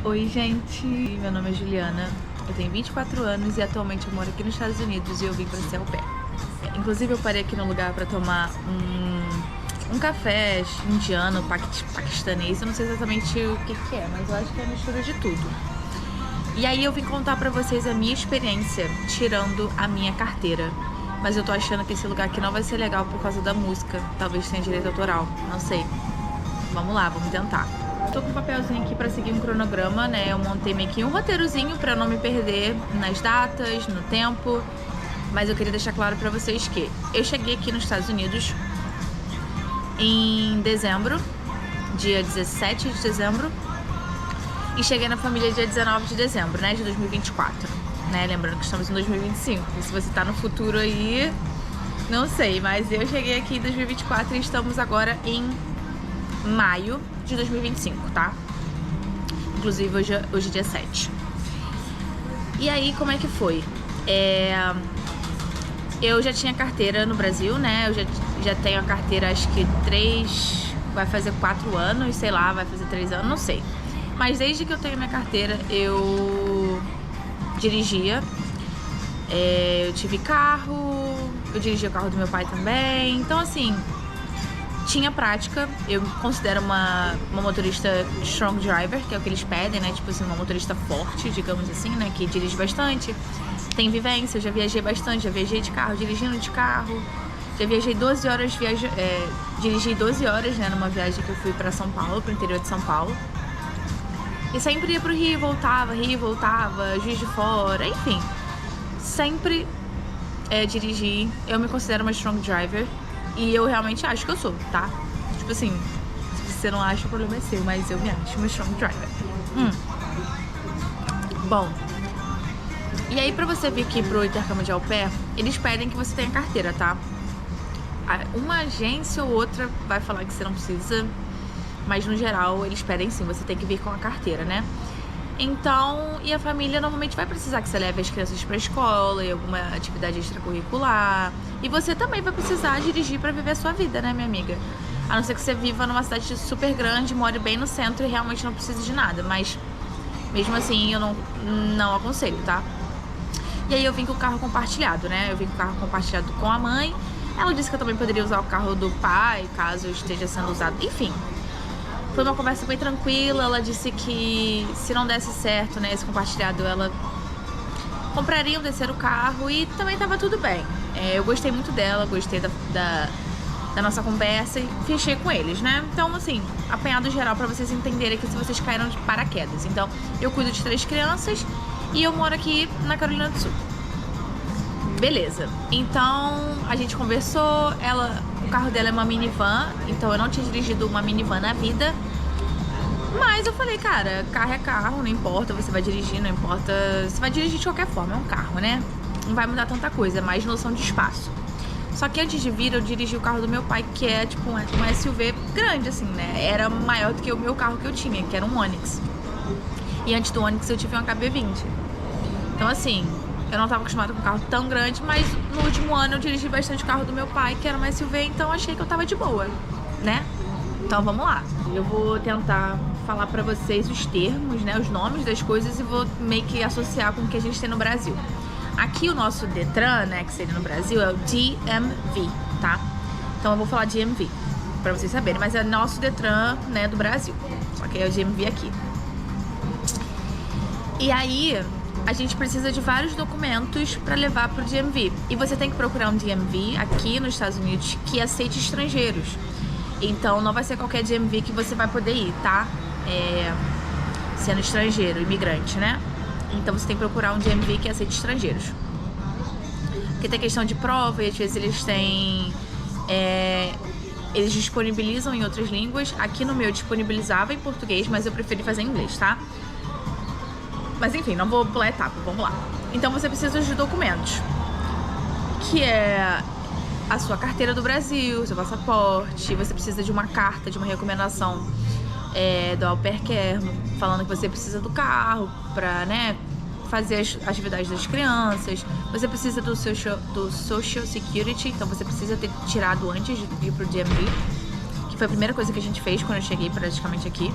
Oi, gente! Meu nome é Juliana, eu tenho 24 anos e atualmente eu moro aqui nos Estados Unidos e eu vim pra ser au pair. Inclusive eu parei aqui no lugar pra tomar um café indiano, paquistanês, eu não sei exatamente o que é, mas eu acho que é a mistura de tudo. E aí eu vim contar pra vocês a minha experiência tirando a minha carteira. Mas eu tô achando que esse lugar aqui não vai ser legal por causa da música, talvez tenha direito autoral, não sei. Vamos lá, vamos tentar. Tô com um papelzinho aqui pra seguir um cronograma, né? Eu montei meio que um roteirozinho pra não me perder nas datas, no tempo. Mas eu queria deixar claro pra vocês que eu cheguei aqui nos Estados Unidos em dezembro, dia 17 de dezembro. E cheguei na família dia 19 de dezembro, né? De 2024, né? Lembrando que estamos em 2025. E se você tá no futuro aí, não sei. Mas eu cheguei aqui em 2024 e estamos agora em maio de 2025, tá? Inclusive hoje é dia 7. E aí, como é que foi? Eu já tinha carteira no Brasil, né? Eu já tenho a carteira, acho que vai fazer 4 anos, sei lá, vai fazer 3 anos, não sei. Mas desde que eu tenho minha carteira, eu dirigia. Eu tive carro, eu dirigia o carro do meu pai também. Então, assim, tinha prática. Eu me considero uma motorista strong driver, que é o que eles pedem, né? Tipo assim, uma motorista forte, digamos assim, né? Que dirige bastante, tem vivência. Eu já viajei bastante, já viajei de carro, dirigindo de carro. Já viajei 12 horas, dirigi 12 horas, né? Numa viagem que eu fui pra São Paulo, pro interior de São Paulo. E sempre ia pro Rio, voltava, Juiz de Fora, enfim. Sempre dirigi. Eu me considero uma strong driver. E eu realmente acho que eu sou, tá? Tipo assim, se você não acha, o problema é seu, mas eu me acho uma strong driver. Bom, e aí pra você vir aqui pro intercâmbio de au pair, eles pedem que você tenha carteira, tá? Uma agência ou outra vai falar que você não precisa, mas no geral eles pedem sim, você tem que vir com a carteira, né? Então, e a família normalmente vai precisar que você leve as crianças pra escola e alguma atividade extracurricular. E você também vai precisar dirigir pra viver a sua vida, né, minha amiga? A não ser que você viva numa cidade super grande, more bem no centro e realmente não precise de nada. Mas, mesmo assim, eu não aconselho, tá? E aí eu vim com o carro compartilhado, né? Eu vim com o carro compartilhado com a mãe. Ela disse que eu também poderia usar o carro do pai, caso esteja sendo usado. Enfim, foi uma conversa bem tranquila. Ela disse que se não desse certo, né, esse compartilhado, ela compraria um terceiro carro e também tava tudo bem. Eu gostei muito dela, gostei da nossa conversa e fechei com eles, né? Então, assim, apanhado geral pra vocês entenderem que se vocês caíram de paraquedas. Então, eu cuido de 3 crianças e eu moro aqui na Carolina do Sul. Beleza. Então, a gente conversou, o carro dela é uma minivan, então eu não tinha dirigido uma minivan na vida. Mas eu falei, cara, carro é carro, não importa, você vai dirigir, não importa. Você vai dirigir de qualquer forma, é um carro, né? Não vai mudar tanta coisa, é mais noção de espaço. Só que antes de vir, eu dirigi o carro do meu pai, que é tipo um SUV grande, assim, né? Era maior do que o meu carro que eu tinha, que era um Onix. E antes do Onix eu tive um HB20. Então, assim, eu não tava acostumada com um carro tão grande, mas no último ano eu dirigi bastante o carro do meu pai, que era uma SUV, então achei que eu tava de boa, né? Então vamos lá. Eu vou tentar falar pra vocês os termos, né, os nomes das coisas e vou meio que associar com o que a gente tem no Brasil. Aqui o nosso Detran, né, que seria no Brasil, é o DMV, tá? Então eu vou falar DMV, pra vocês saberem, mas é nosso Detran, né, do Brasil. Só que é o DMV aqui. E aí, a gente precisa de vários documentos pra levar pro DMV. E você tem que procurar um DMV aqui nos Estados Unidos que aceite estrangeiros. Então não vai ser qualquer DMV que você vai poder ir, tá? Sendo estrangeiro, imigrante, né? Então você tem que procurar um DMV que aceite estrangeiros. Porque tem questão de prova e às vezes eles têm... eles disponibilizam em outras línguas. Aqui no meu disponibilizava em português, mas eu preferi fazer em inglês, tá? Mas enfim, não vou pular a etapa, vamos lá. Então você precisa de documentos, que é a sua carteira do Brasil, seu passaporte. Você precisa de uma carta, de uma recomendação do Au Pair Care, falando que você precisa do carro pra, né, fazer as atividades das crianças. Você precisa do Social Security, então você precisa ter tirado antes de ir pro DMV, que foi a primeira coisa que a gente fez quando eu cheguei praticamente aqui.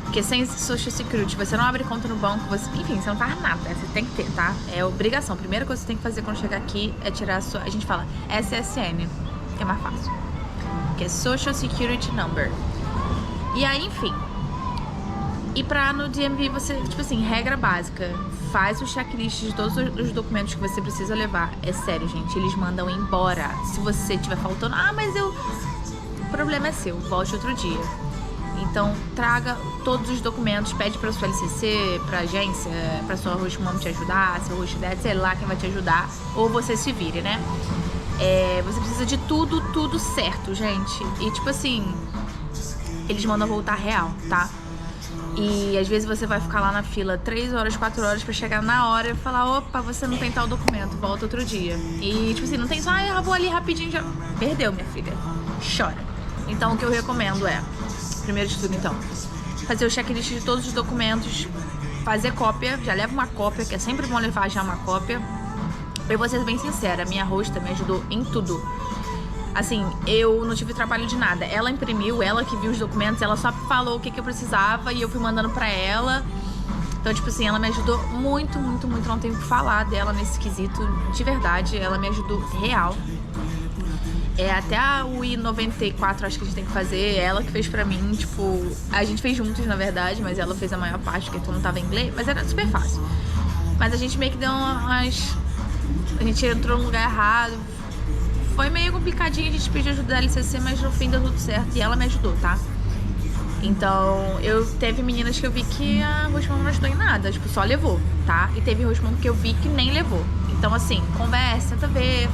Porque sem Social Security, você não abre conta no banco, enfim, você não faz nada, você tem que ter, tá? É obrigação. A primeira coisa que você tem que fazer quando chegar aqui é tirar a sua... A gente fala SSN, que é mais fácil. Que é Social Security Number. E aí, enfim. E no DMV você, tipo assim, regra básica, faz o checklist de todos os documentos que você precisa levar. É sério, gente, eles mandam embora. Se você tiver faltando, mas o problema é seu, volte outro dia. Então, traga todos os documentos, pede pra sua LCC, pra agência, pra sua host mom te ajudar, seu host dad, sei lá quem vai te ajudar, ou você se vire, né? Você precisa de tudo certo, gente. E tipo assim, eles mandam voltar real, tá? E às vezes você vai ficar lá na fila 3 horas, 4 horas pra chegar na hora e falar, opa, você não tem tal documento, volta outro dia. E tipo assim, não tem só, eu vou ali rapidinho, já perdeu, minha filha. Chora. Então o que eu recomendo primeiro de tudo, então, fazer o checklist de todos os documentos, fazer cópia, já leva uma cópia, que é sempre bom levar já uma cópia. Eu vou ser bem sincera, minha hosta me ajudou em tudo. Assim, eu não tive trabalho de nada. Ela imprimiu, ela que viu os documentos, ela só falou o que eu precisava e eu fui mandando pra ela. Então, tipo assim, ela me ajudou muito, não tenho o que falar dela nesse quesito, de verdade, ela me ajudou real. Até o I-94 acho que a gente tem que fazer, ela que fez pra mim, tipo, a gente fez juntos na verdade, mas ela fez a maior parte, porque todo mundo tava em inglês, mas era super fácil. Mas a gente meio que deu a gente entrou no lugar errado, foi meio complicadinho, a gente pediu ajuda da LCC, mas no fim deu tudo certo e ela me ajudou, tá? Então, teve meninas que eu vi que a Rosmão não ajudou em nada, tipo, só levou, tá? E teve Rosmão que eu vi que nem levou. Então, assim, conversa, tenta ver.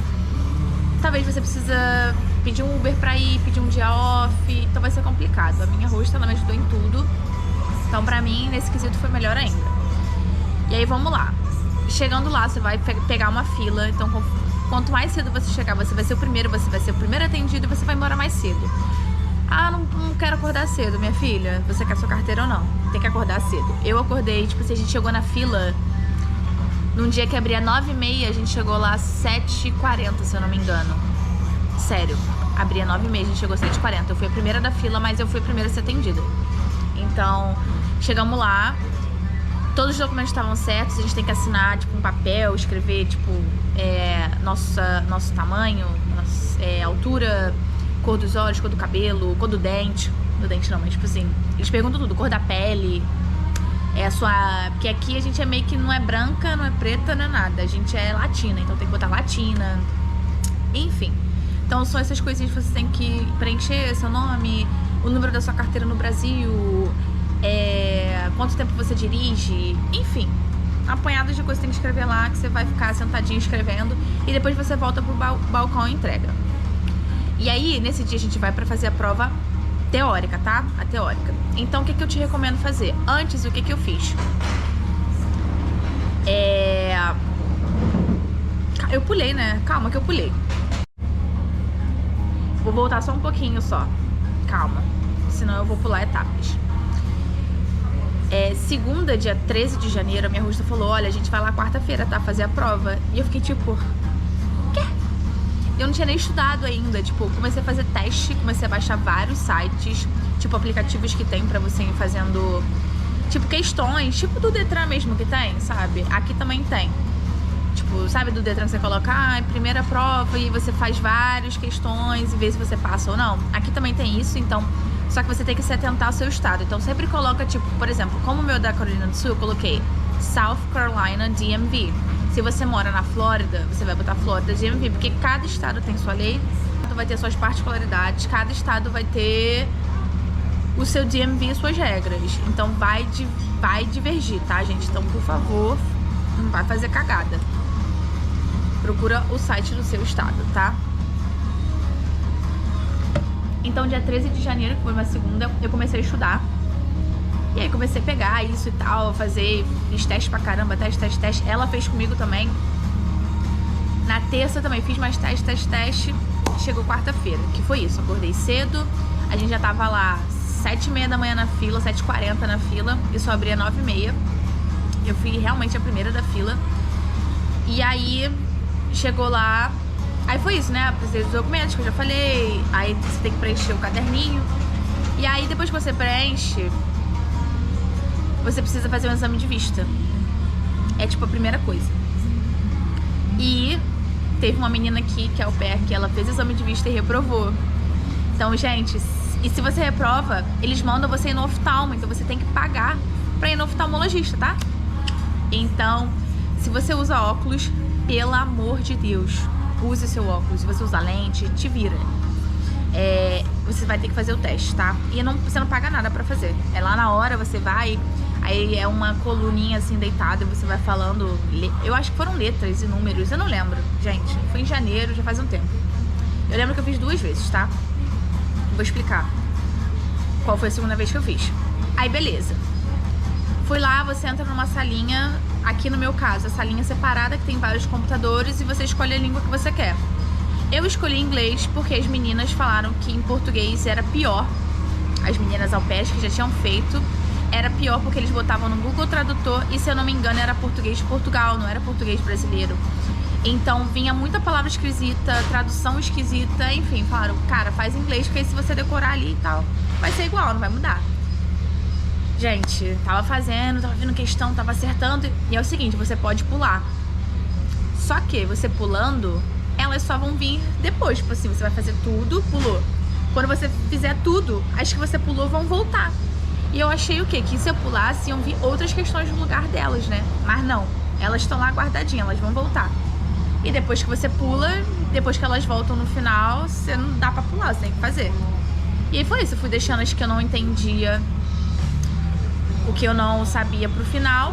Talvez você precisa pedir um Uber pra ir, pedir um dia off, então vai ser complicado. A minha host, ela me ajudou em tudo, então pra mim, nesse quesito, foi melhor ainda. E aí, vamos lá. Chegando lá, você vai pegar uma fila, então quanto mais cedo você chegar, você vai ser o primeiro atendido e você vai embora mais cedo. Não quero acordar cedo, minha filha. Você quer sua carteira ou não? Tem que acordar cedo. Eu acordei, tipo, se a gente chegou na fila... Num dia que abria 9h30, a gente chegou lá às 7h40, se eu não me engano. Sério, abria 9h30, a gente chegou às 7h40. Eu fui a primeira da fila, mas eu fui a primeira a ser atendida. Então, chegamos lá, todos os documentos estavam certos, a gente tem que assinar, tipo, um papel, escrever, tipo, nosso tamanho, altura, cor dos olhos, cor do cabelo, cor do dente. Do dente não, mas tipo assim, eles perguntam tudo, cor da pele... Porque aqui a gente meio que não é branca, não é preta, não é nada. A gente é latina, então tem que botar latina. Enfim. Então são essas coisinhas que você tem que preencher, seu nome, o número da sua carteira no Brasil, quanto tempo você dirige, enfim. Apanhadas de coisas que você tem que escrever lá, que você vai ficar sentadinho escrevendo e depois você volta pro balcão e entrega. E aí, nesse dia a gente vai pra fazer a prova teórica, tá? A teórica. Então, o que eu te recomendo fazer? Antes, o que eu fiz? Eu pulei, né? Calma que eu pulei. Vou voltar só um pouquinho só. Calma. Senão eu vou pular etapas. Segunda, dia 13 de janeiro, a minha hosta falou, olha, a gente vai lá quarta-feira, tá? Fazer a prova. E eu fiquei tipo... Quê? Eu não tinha nem estudado ainda, tipo, comecei a fazer teste, comecei a baixar vários sites, tipo, aplicativos que tem pra você ir fazendo, tipo, questões, tipo do Detran mesmo que tem, sabe? Aqui também tem. Tipo, sabe do Detran que você coloca, primeira prova e você faz várias questões e vê se você passa ou não? Aqui também tem isso, então, só que você tem que se atentar ao seu estado. Então, sempre coloca, tipo, por exemplo, como o meu da Carolina do Sul, eu coloquei South Carolina DMV. Se você mora na Flórida, você vai botar Flórida DMV, porque cada estado tem sua lei, vai ter suas particularidades, cada estado vai ter o seu DMV e suas regras. Então vai divergir, tá, gente? Então, por favor, não vai fazer cagada. Procura o site do seu estado, tá? Então, dia 13 de janeiro, que foi uma segunda, eu comecei a estudar. E aí comecei a pegar isso e tal, fiz teste pra caramba, teste. Ela fez comigo também. Na terça também fiz mais teste. Chegou quarta-feira, que foi isso. Acordei cedo, a gente já tava lá 7h30 da manhã na fila, 7h40 na fila, e só abria 9h30. Eu fui realmente a primeira da fila. E aí, chegou lá, aí foi isso, né? Precisei dos documentos que eu já falei, aí você tem que preencher o caderninho. E aí, depois que você preenche, você precisa fazer um exame de vista. É tipo a primeira coisa. E teve uma menina aqui, que é au pair, que ela fez exame de vista e reprovou. Então, gente, e se você reprova, eles mandam você ir no oftalmo, então você tem que pagar pra ir no oftalmologista, tá? Então, se você usa óculos, pelo amor de Deus, use seu óculos. Se você usa lente, te vira. Você vai ter que fazer o teste, tá? E você não paga nada pra fazer. É lá na hora, você vai, aí é uma coluninha assim deitada, você vai falando. Eu acho que foram letras e números, eu não lembro, gente. Foi em janeiro, já faz um tempo. Eu lembro que eu fiz 2 vezes, tá? Vou explicar qual foi a segunda vez que eu fiz. Aí, beleza. Fui lá, você entra numa salinha, aqui no meu caso, a salinha separada, que tem vários computadores, e você escolhe a língua que você quer. Eu escolhi inglês porque as meninas falaram que em português era pior. As meninas au pair que já tinham feito, era pior porque eles botavam no Google Tradutor e, se eu não me engano, era português de Portugal, não era português brasileiro. Então vinha muita palavra esquisita, tradução esquisita, enfim, falaram, cara, faz inglês, porque aí se você decorar ali e tal, vai ser igual, não vai mudar. Gente, tava fazendo, tava vendo questão, tava acertando, e é o seguinte, você pode pular. Só que você pulando, elas só vão vir depois, tipo assim, você vai fazer tudo, pulou. Quando você fizer tudo, as que você pulou vão voltar. E eu achei o quê? Que se eu pulasse, iam vir outras questões no lugar delas, né? Mas não, elas estão lá guardadinhas, elas vão voltar. E depois que você pula, depois que elas voltam no final, você não dá pra pular, você tem que fazer. E aí foi isso, eu fui deixando as que eu não entendia, o que eu não sabia pro final.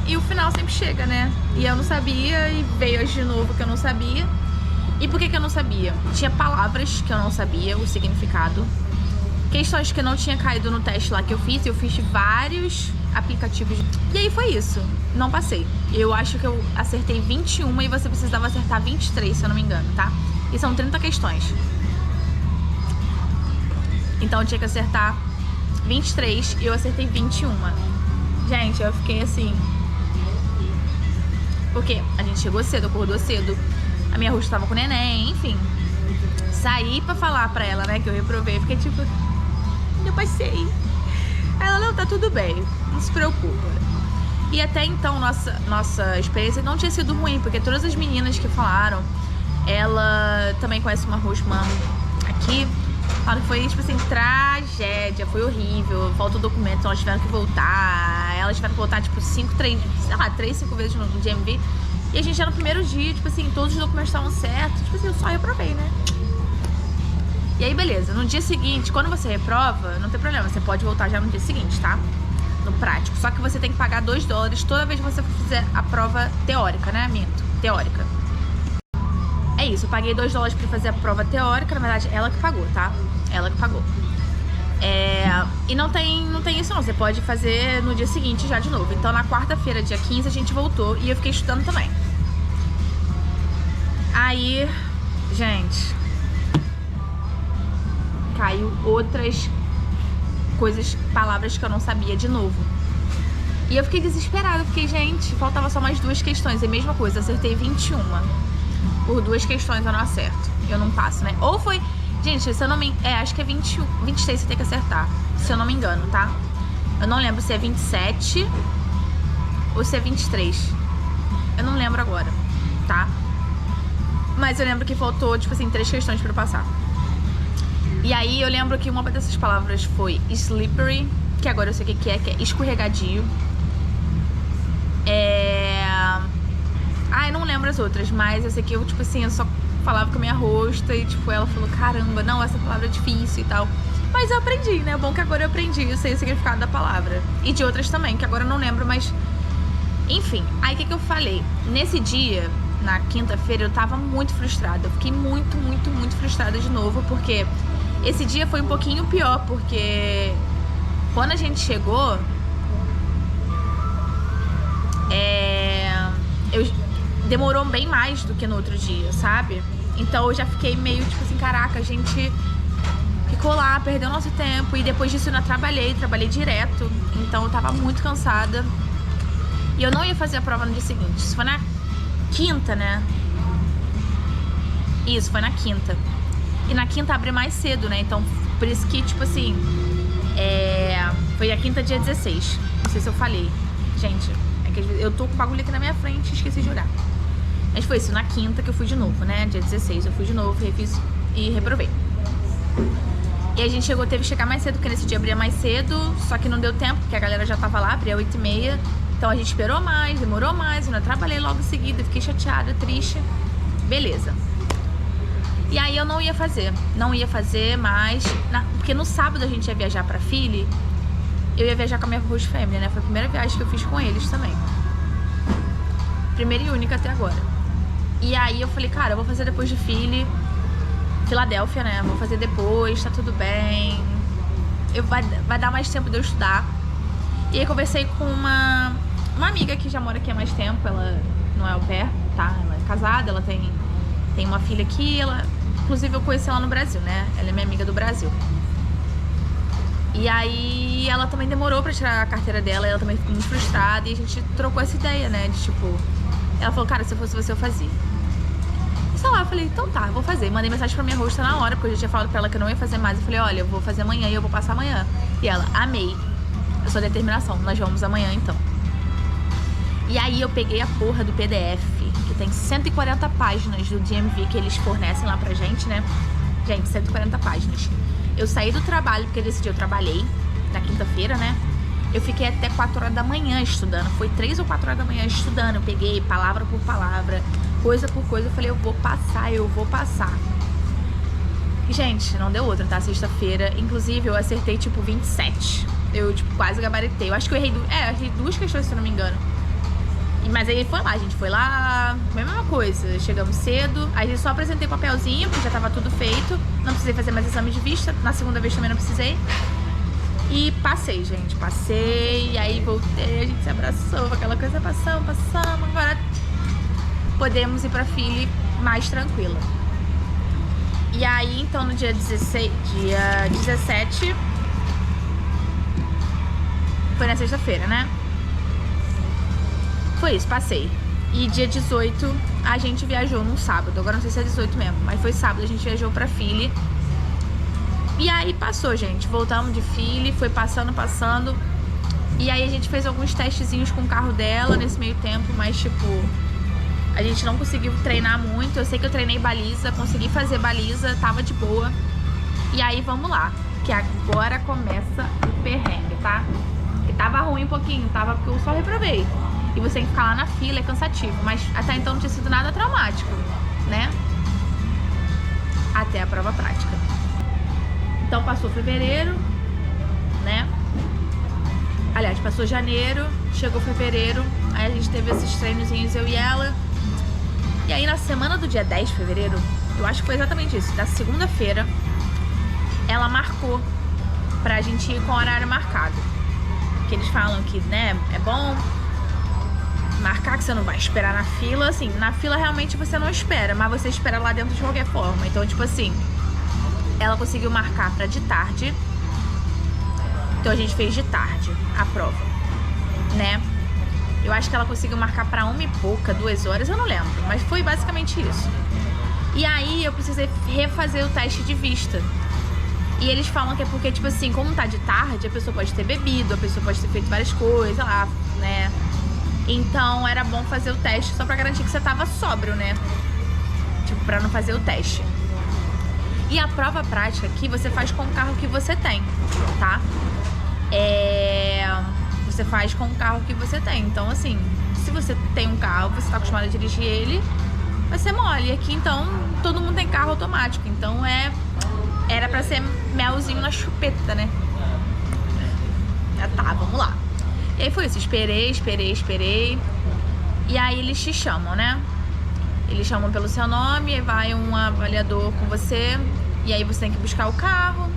E o final sempre chega, né? E eu não sabia, e veio as de novo que eu não sabia. E por que eu não sabia? Tinha palavras que eu não sabia o significado. Questões que não tinha caído no teste lá que eu fiz vários aplicativos. E aí foi isso, não passei. Eu acho que eu acertei 21 e você precisava acertar 23, se eu não me engano, tá? E são 30 questões. Então eu tinha que acertar 23 e eu acertei 21. Gente, eu fiquei assim... Porque a gente chegou cedo, acordou cedo. A minha Ruth tava com o neném, enfim. Saí pra falar pra ela, né, que eu reprovei. Fiquei tipo... Eu passei. Ela, não, tá tudo bem, não se preocupa. E até então, nossa experiência não tinha sido ruim, porque todas as meninas que falaram, ela também conhece uma Rushman aqui, falaram que foi, tipo assim, tragédia, foi horrível, falta o documento, elas tiveram que voltar, tipo, 3, 5 vezes no DMV, e a gente já no primeiro dia, tipo assim, todos os documentos estavam certos, tipo assim, eu só reprovei, né? E aí, beleza, no dia seguinte, quando você reprova, não tem problema, você pode voltar já no dia seguinte, tá? No prático. Só que você tem que pagar $2 toda vez que você for fazer a prova teórica, né? Teórica. É isso, eu paguei $2 pra fazer a prova teórica, na verdade, ela que pagou, tá? Ela que pagou. E não tem isso não, você pode fazer no dia seguinte já de novo. Então, na quarta-feira, dia 15, a gente voltou e eu fiquei estudando também. Aí, gente... caiu outras coisas, palavras que eu não sabia de novo. E eu fiquei desesperada, fiquei, gente, faltava só mais 2 questões. E a mesma coisa, acertei 21. Por 2 questões eu não acerto. Eu não passo, né? Ou foi... Gente, se eu não me... acho que é 26 você tem que acertar. Se eu não me engano, tá? Eu não lembro se é 27 ou se é 23. Eu não lembro agora, tá? Mas eu lembro que faltou, tipo assim, 3 questões pra eu passar. E aí eu lembro que uma dessas palavras foi slippery, que agora eu sei o que é escorregadio. Eu não lembro as outras, mas eu sei que eu, tipo assim, eu só falava com a minha rosta e, tipo, ela falou, caramba, não, essa palavra é difícil e tal. Mas eu aprendi, né? Bom que agora eu aprendi, eu sei o significado da palavra. E de outras também, que agora eu não lembro, mas... Enfim, aí o que eu falei? Nesse dia, na quinta-feira, eu tava muito frustrada. Eu fiquei muito, muito, muito frustrada de novo, porque... Esse dia foi um pouquinho pior, porque quando a gente chegou, demorou bem mais do que no outro dia, sabe? Então eu já fiquei meio tipo assim, caraca, a gente ficou lá, perdeu nosso tempo. E depois disso eu ainda trabalhei direto. Então eu tava muito cansada. E eu não ia fazer a prova no dia seguinte. Isso foi na quinta, né? Isso, foi na quinta. E na quinta abre mais cedo, né? Então, por isso que, tipo assim, Foi a quinta, dia 16. Não sei se eu falei. Gente, é que eu tô com o bagulho aqui na minha frente e esqueci de olhar. Mas foi isso, na quinta que eu fui de novo, né? Dia 16 eu fui de novo, refiz e reprovei. E a gente teve que chegar mais cedo, porque nesse dia abria mais cedo, só que não deu tempo, porque a galera já tava lá, abria 8h30. Então a gente esperou mais, demorou mais, eu não trabalhei logo em seguida, fiquei chateada, triste. Beleza. E aí eu não ia fazer mais, porque no sábado a gente ia viajar pra Philly. Eu ia viajar com a minha host family, né? Foi a primeira viagem que eu fiz com eles também. Primeira e única até agora. E aí eu falei, cara, eu vou fazer depois de Philly. Filadélfia, né? Vou fazer depois, tá tudo bem. Vai dar mais tempo de eu estudar. E aí conversei com uma amiga que já mora aqui há mais tempo. Ela não é au pair, tá? Ela é casada, ela tem uma filha aqui. Inclusive eu conheci ela no Brasil, né? Ela é minha amiga do Brasil. E aí ela também demorou pra tirar a carteira dela. Ela também ficou muito frustrada. E a gente trocou essa ideia, né? De tipo... Ela falou, cara, se eu fosse você, eu fazia. E sei lá, eu falei, então tá, vou fazer. Mandei mensagem pra minha hosta na hora, porque eu já tinha falado pra ela que eu não ia fazer mais. Eu falei, olha, eu vou fazer amanhã e eu vou passar amanhã. E ela, amei. Eu sou determinação, nós vamos amanhã então. E aí eu peguei a porra do PDF, que tem 140 páginas do DMV que eles fornecem lá pra gente, né? Gente, 140 páginas. Eu saí do trabalho, porque nesse dia eu trabalhei, na quinta-feira, né? Eu fiquei até 4 horas da manhã estudando. Foi 3 ou 4 horas da manhã estudando. Eu peguei palavra por palavra, coisa por coisa. Eu falei, eu vou passar. E, gente, não deu outra, tá? Sexta-feira, inclusive, eu acertei, tipo, 27. Eu, tipo, quase gabaritei. Eu acho que eu errei errei 2 questões, se eu não me engano. Mas aí foi lá, a gente foi lá, mesma coisa. Chegamos cedo, aí eu só apresentei papelzinho, porque já tava tudo feito. Não precisei fazer mais exame de vista. Na segunda vez também não precisei. E passei, gente, passei, aí voltei, a gente se abraçou, aquela coisa, passamos, agora podemos ir pra Philly mais tranquila. E aí, então, no dia 17, foi na sexta-feira, né? Foi isso, passei. E dia 18, a gente viajou num sábado, agora não sei se é 18 mesmo, mas foi sábado, a gente viajou pra Philly. E aí passou, gente, voltamos de Philly, foi passando. E aí a gente fez alguns testezinhos com o carro dela nesse meio tempo, mas tipo, a gente não conseguiu treinar muito. Eu sei que eu treinei baliza, consegui fazer baliza, tava de boa. E aí vamos lá, que agora começa o perrengue, tá? E tava ruim um pouquinho, tava porque eu só reprovei. E você tem que ficar lá na fila, é cansativo, mas até então não tinha sido nada traumático, né? Até a prova prática. Então passou fevereiro, né? Aliás, passou janeiro, chegou fevereiro, aí a gente teve esses treinozinhos, eu e ela. E aí na semana do dia 10 de fevereiro, eu acho que foi exatamente isso, da segunda-feira, ela marcou pra gente ir com o horário marcado. Que eles falam que, né, é bom marcar, que você não vai esperar na fila. Assim, na fila realmente você não espera, mas você espera lá dentro de qualquer forma. Então, tipo assim, ela conseguiu marcar pra de tarde. Então a gente fez de tarde a prova, né? Eu acho que ela conseguiu marcar pra 1 e pouca, 2 horas, eu não lembro. Mas foi basicamente isso. E aí eu precisei refazer o teste de vista. E eles falam que é porque, tipo assim, como tá de tarde, a pessoa pode ter bebido, a pessoa pode ter feito várias coisas, sei lá, né? Então era bom fazer o teste só pra garantir que você tava sóbrio, né? Tipo, pra não fazer o teste. E a prova prática aqui você faz com o carro que você tem, tá? Você faz com o carro que você tem. Então, assim, se você tem um carro, você tá acostumado a dirigir ele, vai ser mole. Aqui, então, todo mundo tem carro automático. Então, era pra ser melzinho na chupeta, né? Tá, vamos lá. E aí foi isso, esperei. E aí eles te chamam, né? Eles chamam pelo seu nome, aí vai um avaliador com você. E aí você tem que buscar o carro.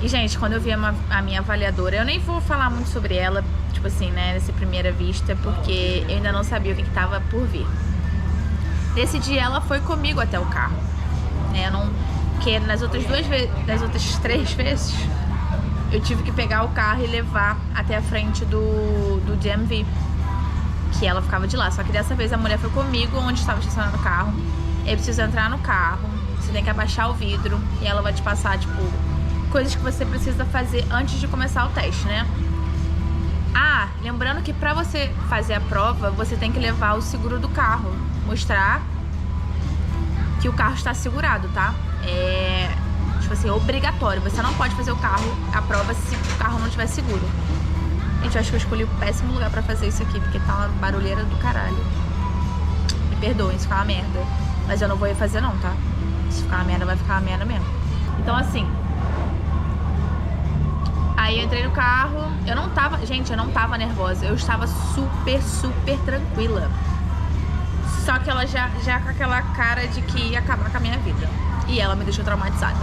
E, gente, quando eu vi a minha avaliadora, eu nem vou falar muito sobre ela, tipo assim, né, nessa primeira vista, porque eu ainda não sabia o que tava por vir. Nesse dia ela foi comigo até o carro. Porque nas outras 3 vezes, eu tive que pegar o carro e levar até a frente do DMV, que ela ficava de lá. Só que dessa vez a mulher foi comigo onde estava estacionado o carro. Eu preciso entrar no carro, você tem que abaixar o vidro e ela vai te passar, tipo, coisas que você precisa fazer antes de começar o teste, né? Ah, lembrando que pra você fazer a prova, você tem que levar o seguro do carro. Mostrar que o carro está segurado, tá? É, tipo assim, obrigatório. Você não pode fazer a prova se o carro não tiver seguro. Gente, eu acho que eu escolhi o péssimo lugar pra fazer isso aqui, porque tá uma barulheira do caralho. Me perdoem se ficar uma merda. Mas eu não vou ir fazer não, tá? Se ficar uma merda, vai ficar uma merda mesmo. Então assim, aí eu entrei no carro, gente, eu não tava nervosa, eu estava super, super tranquila. Só que ela já com aquela cara de que ia acabar com a minha vida. E ela me deixou traumatizada.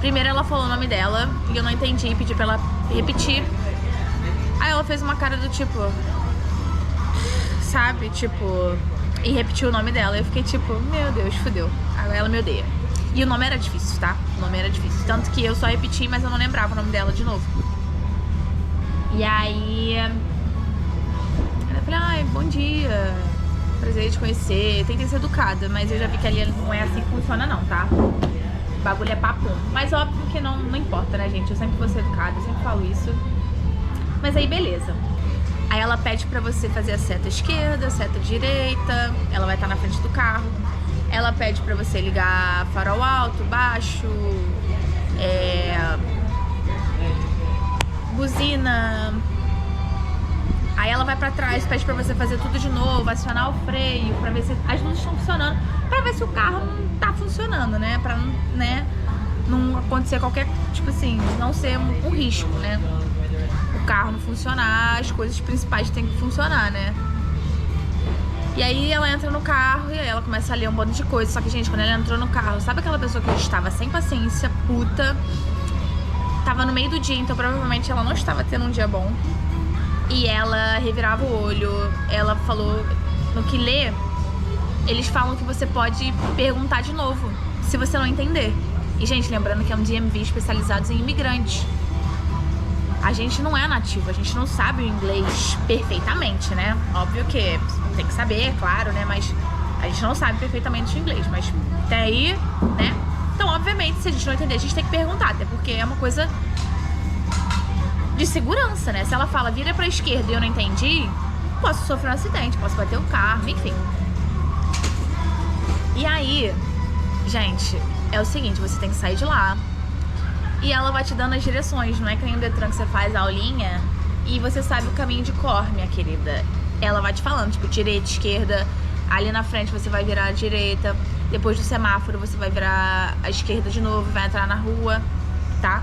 Primeiro ela falou o nome dela e eu não entendi, pedi pra ela repetir. Aí ela fez uma cara do tipo, sabe, tipo, e repetiu o nome dela. Eu fiquei tipo, meu Deus, fudeu. Agora ela me odeia. E o nome era difícil, tá? O nome era difícil. Tanto que eu só repeti, mas eu não lembrava o nome dela de novo. E aí eu falei, ai, bom dia, prazer em te conhecer. Tentei ser educada, mas eu já vi que ali não é assim que funciona não, tá? O bagulho é papo. Mas óbvio que não importa, né, gente? Eu sempre vou ser educada, eu sempre falo isso. Mas aí beleza. Aí ela pede pra você fazer a seta esquerda, a seta direita. Ela vai estar na frente do carro. Ela pede pra você ligar farol alto, baixo, buzina. Aí ela vai pra trás, pede pra você fazer tudo de novo, acionar o freio, pra ver se as luzes estão funcionando, pra ver se o carro não tá funcionando, né? Pra não acontecer qualquer, tipo assim, não ser um risco, né? O carro não funcionar, as coisas principais têm que funcionar, né? E aí ela entra no carro e aí ela começa a ler um monte de coisa. Só que, gente, quando ela entrou no carro, sabe aquela pessoa que estava sem paciência, puta? Tava no meio do dia, então provavelmente ela não estava tendo um dia bom. E ela revirava o olho, ela falou, no que lê, eles falam que você pode perguntar de novo, se você não entender. E, gente, lembrando que é um DMV especializado em imigrantes. A gente não é nativo, a gente não sabe o inglês perfeitamente, né? Óbvio que tem que saber, claro, né? Mas a gente não sabe perfeitamente o inglês, mas até aí, né? Então, obviamente, se a gente não entender, a gente tem que perguntar, até porque é uma coisa de segurança, né? Se ela fala, vira pra esquerda e eu não entendi, posso sofrer um acidente, posso bater o carro, enfim. E aí, gente, é o seguinte, você tem que sair de lá e ela vai te dando as direções, não é que nem o Detran que você faz a aulinha e você sabe o caminho de cor, minha querida. Ela vai te falando, tipo, direita, esquerda, ali na frente você vai virar à direita, depois do semáforo você vai virar à esquerda de novo, vai entrar na rua, tá?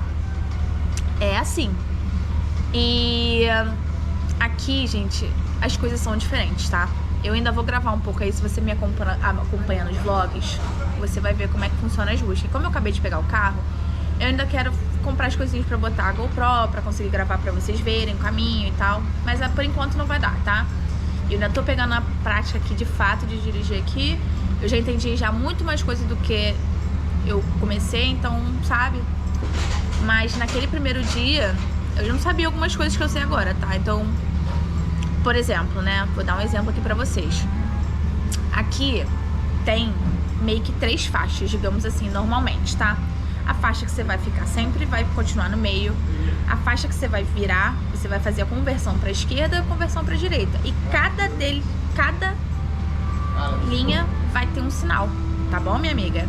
É assim. E aqui, gente, as coisas são diferentes, tá? Eu ainda vou gravar um pouco aí, se você me acompanha nos vlogs, você vai ver como é que funciona as ruas. E como eu acabei de pegar o carro, eu ainda quero comprar as coisinhas pra botar a GoPro, pra conseguir gravar pra vocês verem o caminho e tal. Mas por enquanto não vai dar, tá? Eu ainda tô pegando a prática aqui, de fato, de dirigir aqui. Eu já entendi já muito mais coisa do que eu comecei, então, sabe? Mas naquele primeiro dia, eu já não sabia algumas coisas que eu sei agora, tá? Então, por exemplo, né? Vou dar um exemplo aqui pra vocês. Aqui tem meio que 3 faixas, digamos assim, normalmente, tá? A faixa que você vai ficar sempre vai continuar no meio. A faixa que você vai virar, você vai fazer a conversão pra esquerda e a conversão pra direita. E cada linha vai ter um sinal, tá bom, minha amiga?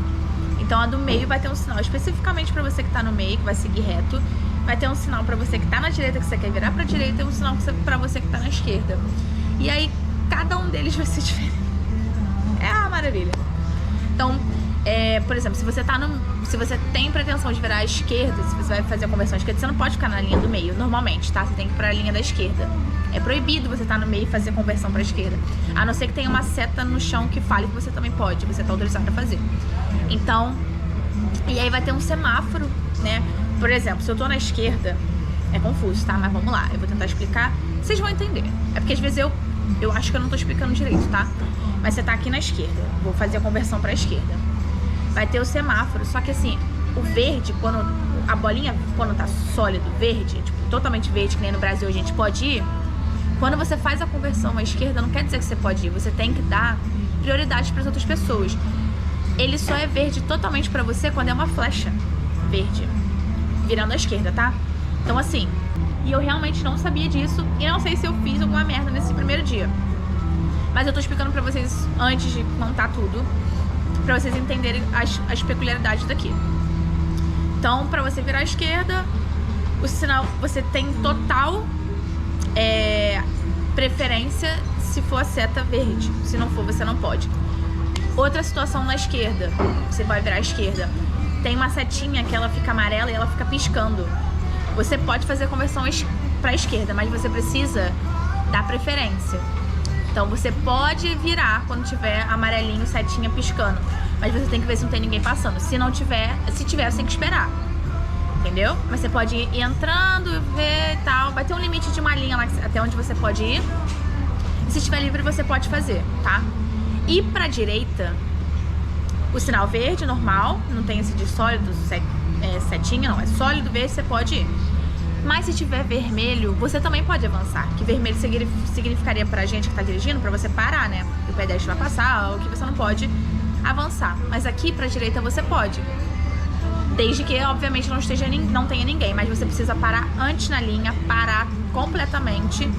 Então a do meio vai ter um sinal especificamente pra você que tá no meio, que vai seguir reto. Vai ter um sinal pra você que tá na direita, que você quer virar pra direita, e um sinal pra você que tá na esquerda. E aí, cada um deles vai ser diferente. É uma maravilha. Então, por exemplo, se você tem pretensão de virar à esquerda, se você vai fazer a conversão à esquerda, você não pode ficar na linha do meio, normalmente, tá? Você tem que ir pra linha da esquerda. É proibido você estar no meio e fazer a conversão pra esquerda. A não ser que tenha uma seta no chão que fale que você também pode, você tá autorizado a fazer. Então, e aí vai ter um semáforo, né? Por exemplo, se eu tô na esquerda, é confuso, tá? Mas vamos lá, eu vou tentar explicar, vocês vão entender. É porque às vezes eu acho que eu não tô explicando direito, tá? Mas você tá aqui na esquerda, vou fazer a conversão pra esquerda. Vai ter o semáforo, só que assim, o verde, quando a bolinha, quando tá sólido, verde, tipo, totalmente verde, que nem no Brasil a gente pode ir, quando você faz a conversão à esquerda, não quer dizer que você pode ir, você tem que dar prioridade para as outras pessoas. Ele só é verde totalmente pra você quando é uma flecha verde. virando à esquerda, tá? Então assim, e eu realmente não sabia disso e não sei se eu fiz alguma merda nesse primeiro dia. Mas eu tô explicando pra vocês antes de contar tudo, pra vocês entenderem as peculiaridades daqui. Então, pra você virar à esquerda, o sinal, você tem total preferência se for a seta verde. Se não for, você não pode. Outra situação na esquerda, você vai virar à esquerda, tem uma setinha que ela fica amarela e ela fica piscando. Você pode fazer a conversão pra esquerda, mas você precisa dar preferência. Então você pode virar quando tiver amarelinho, setinha piscando, mas você tem que ver se não tem ninguém passando. Se não tiver, se tiver, você tem que esperar. Entendeu? Mas você pode ir entrando, ver e tal. Vai ter um limite de uma linha lá até onde você pode ir. E se estiver livre, você pode fazer, tá? E pra direita, o sinal verde, normal, não tem esse de sólido, setinha, não. É sólido, verde, você pode ir. Mas se tiver vermelho, você também pode avançar. Que vermelho significaria pra gente que tá dirigindo, pra você parar, né? Que o pedestre vai passar, ou que você não pode avançar. Mas aqui pra direita você pode. Desde que, obviamente, não tenha ninguém. Mas você precisa parar antes na linha, parar completamente,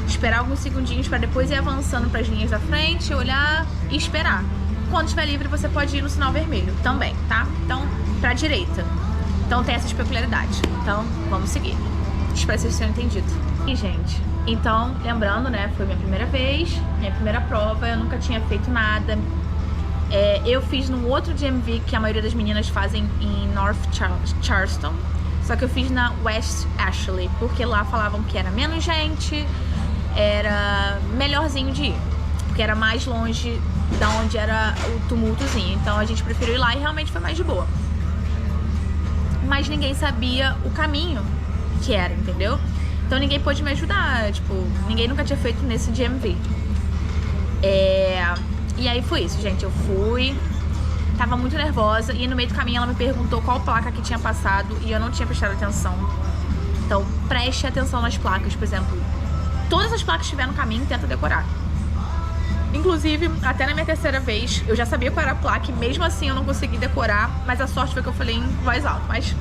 esperar alguns segundinhos pra depois ir avançando pras linhas da frente, olhar e esperar. Quando estiver livre, você pode ir no sinal vermelho também, tá? Então, pra direita. Então tem essas peculiaridades. Então, vamos seguir. Espero que vocês tenham entendido. E, gente, então, lembrando, né, foi minha primeira vez, minha primeira prova, eu nunca tinha feito nada. Eu fiz num outro DMV que a maioria das meninas fazem em North Charleston, só que eu fiz na West Ashley, porque lá falavam que era menos gente, era melhorzinho de ir, porque era mais longe da onde era o tumultozinho. Então a gente preferiu ir lá e realmente foi mais de boa. Mas ninguém sabia o caminho que era, entendeu? Então ninguém pôde me ajudar, tipo, ninguém nunca tinha feito nesse DMV. E aí foi isso, gente, eu fui, tava muito nervosa e no meio do caminho ela me perguntou qual placa que tinha passado e eu não tinha prestado atenção. Então preste atenção nas placas, por exemplo, todas as placas que estiver no caminho, tenta decorar. Inclusive, até na minha terceira vez, eu já sabia qual era a placa e mesmo assim eu não consegui decorar, mas a sorte foi que eu falei em voz alta, mas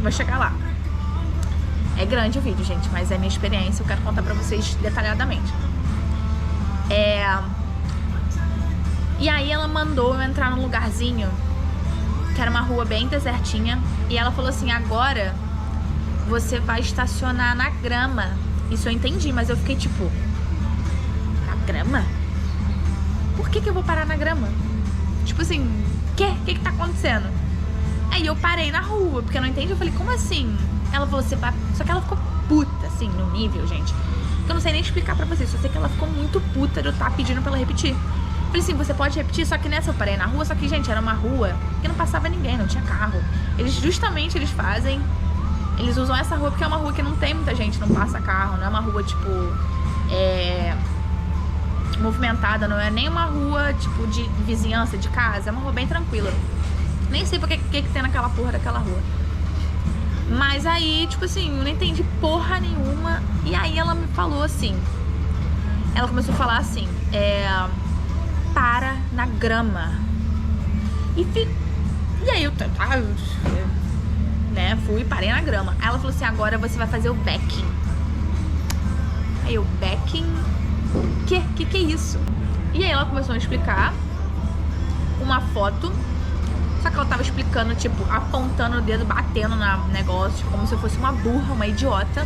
vai chegar lá. É grande o vídeo, gente, mas é minha experiência, eu quero contar pra vocês detalhadamente. E aí ela mandou eu entrar num lugarzinho, que era uma rua bem desertinha, e ela falou assim, agora você vai estacionar na grama. Isso eu entendi, mas eu fiquei tipo, na grama? Por que eu vou parar na grama? Tipo assim, o que tá acontecendo? Aí eu parei na rua, porque eu não entendi. Eu falei, como assim? Ela falou, você vai... Só que ela ficou puta, assim, no nível, gente, que eu não sei nem explicar pra vocês. Só sei que ela ficou muito puta de eu estar pedindo pra ela repetir. Eu falei assim, você pode repetir? Só que nessa eu parei na rua. Só que, gente, era uma rua que não passava ninguém, não tinha carro. Eles usam essa rua porque é uma rua que não tem muita gente, não passa carro. Não é uma rua, tipo... movimentada, não é nem uma rua tipo de vizinhança, de casa, é uma rua bem tranquila. Nem sei porque que tem naquela porra daquela rua. Mas aí, tipo assim, eu não entendi porra nenhuma. E aí ela me falou assim, ela começou a falar assim, para na grama. E aí eu fui, parei na grama. Aí ela falou assim, agora você vai fazer o backing. Aí eu, backing? Que é isso? E aí ela começou a explicar uma foto, só que ela tava explicando, tipo, apontando o dedo, batendo no negócio, como se eu fosse uma burra, uma idiota.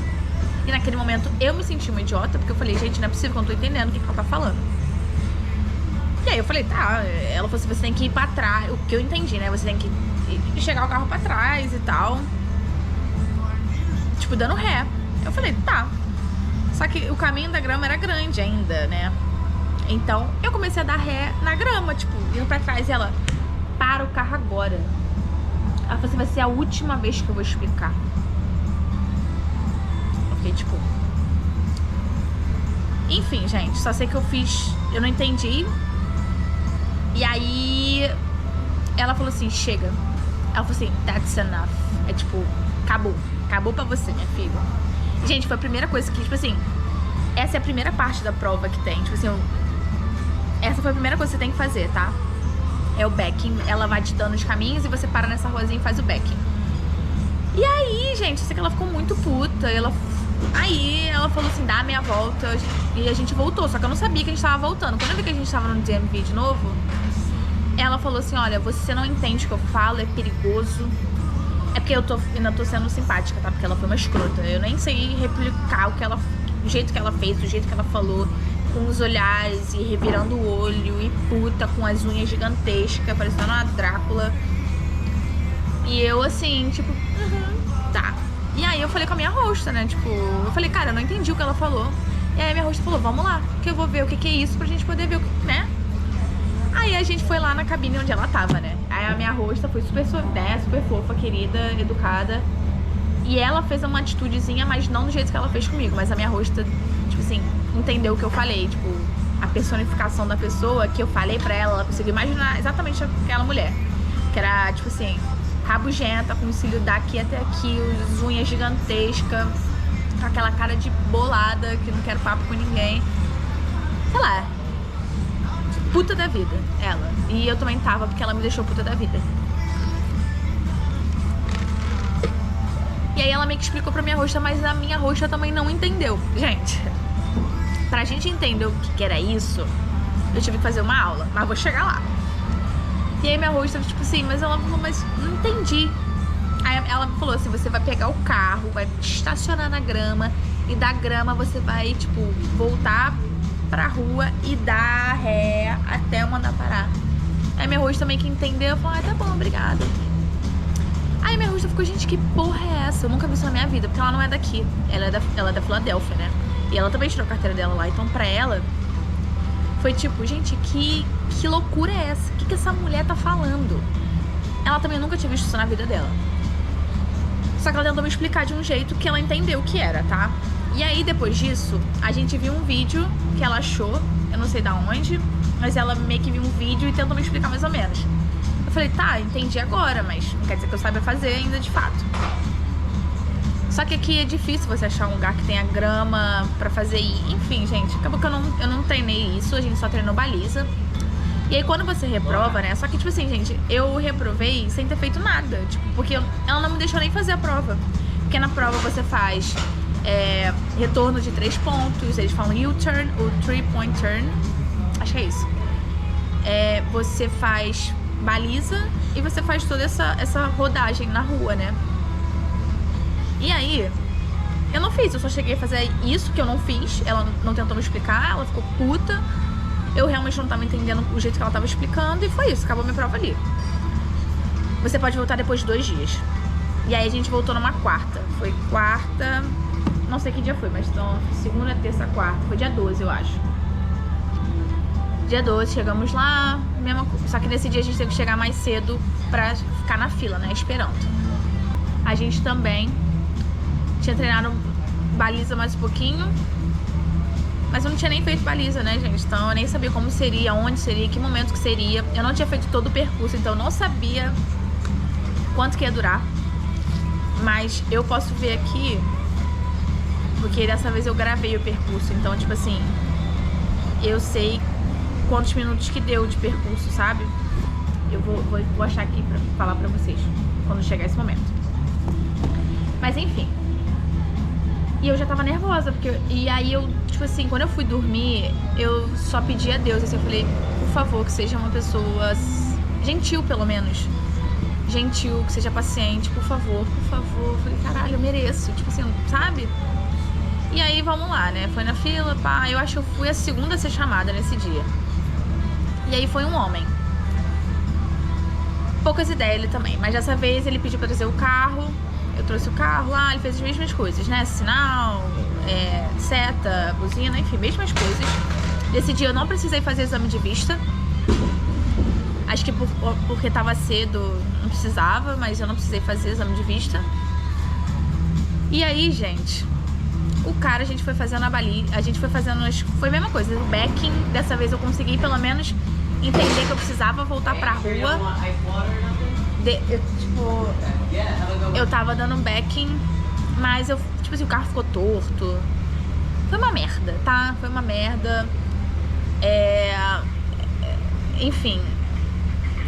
E naquele momento eu me senti uma idiota, porque eu falei, gente, não é possível que eu não tô entendendo o que ela tá falando. E aí eu falei, tá, ela falou assim, você tem que ir pra trás, o que eu entendi, né? Você tem que chegar o carro pra trás e tal, tipo, dando ré. Eu falei, tá. Só que o caminho da grama era grande ainda, né? Então, eu comecei a dar ré na grama, tipo, indo pra trás. E ela, para o carro agora. Ela falou assim, vai ser a última vez que eu vou explicar. Eu fiquei, tipo... Enfim, gente, só sei que eu não entendi. E aí, ela falou assim, chega. Ela falou assim, that's enough. É tipo, acabou. Acabou pra você, minha filha. Gente, foi a primeira coisa que, tipo assim, essa é a primeira parte da prova que tem, tipo assim, essa foi a primeira coisa que você tem que fazer, tá? É o backing, ela vai te dando os caminhos e você para nessa ruazinha e faz o backing. E aí, gente, eu sei que ela ficou muito puta. Aí ela falou assim, dá a meia volta. E a gente voltou, só que eu não sabia que a gente tava voltando. Quando eu vi que a gente tava no DMV de novo, ela falou assim, olha, você não entende o que eu falo, é perigoso. É porque eu ainda tô sendo simpática, tá? Porque ela foi uma escrota. Eu nem sei replicar o jeito que ela fez, o jeito que ela falou, com os olhares e revirando o olho e puta, com as unhas gigantescas, parecendo uma Drácula. E eu assim, tipo, tá. E aí eu falei com a minha hosta, né? Tipo, eu falei, cara, eu não entendi o que ela falou. E aí a minha hosta falou, vamos lá, que eu vou ver o que é isso pra gente poder ver o que, né? Aí a gente foi lá na cabine onde ela tava, né? Aí a minha hosta foi super fofa, querida, educada. E ela fez uma atitudezinha, mas não do jeito que ela fez comigo. Mas a minha hosta, tipo assim, entendeu o que eu falei. Tipo, a personificação da pessoa que eu falei pra ela, ela conseguiu imaginar exatamente aquela mulher. Que era, tipo assim, rabugenta, com o cílio daqui até aqui, as unhas gigantescas, com aquela cara de bolada, que não quero papo com ninguém. Sei lá. Puta da vida, ela. E eu também tava, porque ela me deixou puta da vida. E aí ela meio que explicou pra minha hosta, mas a minha hosta também não entendeu. Gente, pra gente entender o que era isso, eu tive que fazer uma aula, mas vou chegar lá. E aí minha hosta, tipo assim, mas ela falou, mas não entendi. Aí ela falou assim, você vai pegar o carro, vai estacionar na grama, e da grama você vai, tipo, voltar pra rua e dar ré até eu mandar parar. Aí minha hosta também que entendeu, falou, tá bom, obrigada. Aí minha hosta ficou, gente, que porra é essa? Eu nunca vi isso na minha vida, porque ela não é daqui. Ela é da Filadélfia, né? E ela também tirou a carteira dela lá. Então pra ela, foi tipo, gente, que loucura é essa? O que essa mulher tá falando? Ela também nunca tinha visto isso na vida dela. Só que ela tentou me explicar de um jeito que ela entendeu o que era, tá? E aí, depois disso, a gente viu um vídeo que ela achou, eu não sei da onde, mas ela meio que viu um vídeo e tentou me explicar mais ou menos. Eu falei, tá, entendi agora, mas não quer dizer que eu saiba fazer ainda de fato. Só que aqui é difícil você achar um lugar que tenha grama pra fazer, enfim, gente, acabou que eu não treinei isso, a gente só treinou baliza. E aí quando você reprova, né, só que tipo assim, gente, eu reprovei sem ter feito nada, tipo, porque ela não me deixou nem fazer a prova. Porque na prova você faz retorno de 3 pontos, eles falam U-turn ou 3-point turn, acho que é isso. Você faz baliza e você faz toda essa rodagem na rua, né? E aí, eu não fiz, eu só cheguei a fazer isso que eu não fiz, ela não tentou me explicar, ela ficou puta, eu realmente não tava entendendo o jeito que ela tava explicando e foi isso, acabou minha prova ali. Você pode voltar depois de 2 dias. E aí a gente voltou numa quarta, foi quarta, não sei que dia foi, mas então segunda, terça, quarta, foi dia 12 eu acho. Dia 12, chegamos lá, só que nesse dia a gente teve que chegar mais cedo pra ficar na fila, né, esperando. A gente também tinha treinado baliza mais um pouquinho, mas eu não tinha nem feito baliza, né, gente? Então eu nem sabia como seria, onde seria, que momento que seria. Eu não tinha feito todo o percurso, então eu não sabia quanto que ia durar. Mas eu posso ver aqui, porque dessa vez eu gravei o percurso, então tipo assim, eu sei quantos minutos que deu de percurso, sabe? Eu vou achar aqui pra falar pra vocês quando chegar esse momento. Mas enfim. E eu já tava nervosa, e aí eu, tipo assim, quando eu fui dormir, eu só pedi a Deus, assim, eu falei, por favor, que seja uma pessoa gentil, pelo menos. Gentil, que seja paciente, por favor, por favor. Eu falei, caralho, eu mereço, tipo assim, sabe? E aí, vamos lá, né? Foi na fila, pá, eu acho que eu fui a segunda a ser chamada nesse dia. E aí foi um homem. Poucas ideias ele também, mas dessa vez ele pediu pra trazer o carro. Eu trouxe o carro lá, ele fez as mesmas coisas, né? Sinal, seta, buzina, enfim, mesmas coisas. Nesse dia eu não precisei fazer exame de vista. Acho que porque tava cedo não precisava, mas eu não precisei fazer exame de vista. E aí, gente, o cara, a gente foi fazendo a baliza, a gente foi fazendo, foi a mesma coisa, o backing. Dessa vez eu consegui pelo menos entender que eu precisava voltar pra rua. Eu tava dando backing, mas tipo assim, o carro ficou torto. Foi uma merda, tá? Foi uma merda. Enfim,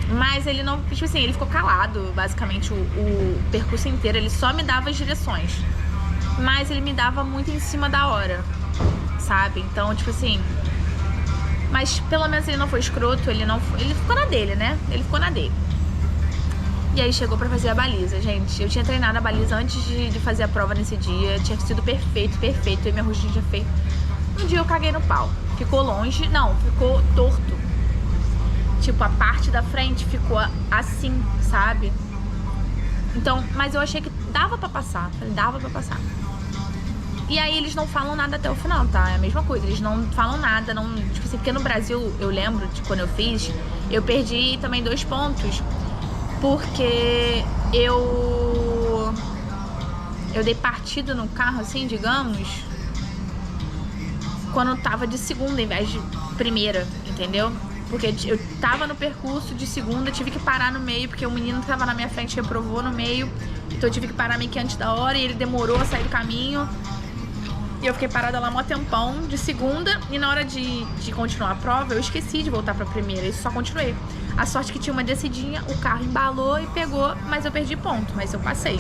Mas ele não, tipo assim, ele ficou calado, basicamente, o percurso inteiro. Ele só me dava as direções. Mas ele me dava muito em cima da hora, sabe? Então, tipo assim... Mas pelo menos ele não foi escroto, ele ficou na dele, né? Ele ficou na dele. E aí chegou pra fazer a baliza, gente. Eu tinha treinado a baliza antes de fazer a prova nesse dia. Tinha sido perfeito, perfeito. E minha rotina tinha feito. Um dia eu caguei no pau. Ficou longe, não, ficou torto. Tipo, a parte da frente ficou assim, sabe? Então, mas eu achei que dava pra passar. Falei, dava pra passar. E aí eles não falam nada até o final, tá? É a mesma coisa, eles não falam nada, não... Tipo assim, porque no Brasil, eu lembro de quando eu fiz, eu perdi também 2 pontos. Porque eu dei partida no carro, assim, digamos, quando eu tava de segunda em vez de primeira, entendeu? Porque eu tava no percurso de segunda, tive que parar no meio, porque o menino que tava na minha frente reprovou no meio. Então eu tive que parar meio que antes da hora e ele demorou a sair do caminho. E eu fiquei parada lá mó tempão de segunda. E na hora de continuar a prova, eu esqueci de voltar pra primeira e só continuei. A sorte que tinha uma descidinha, o carro embalou e pegou, mas eu perdi ponto, mas eu passei.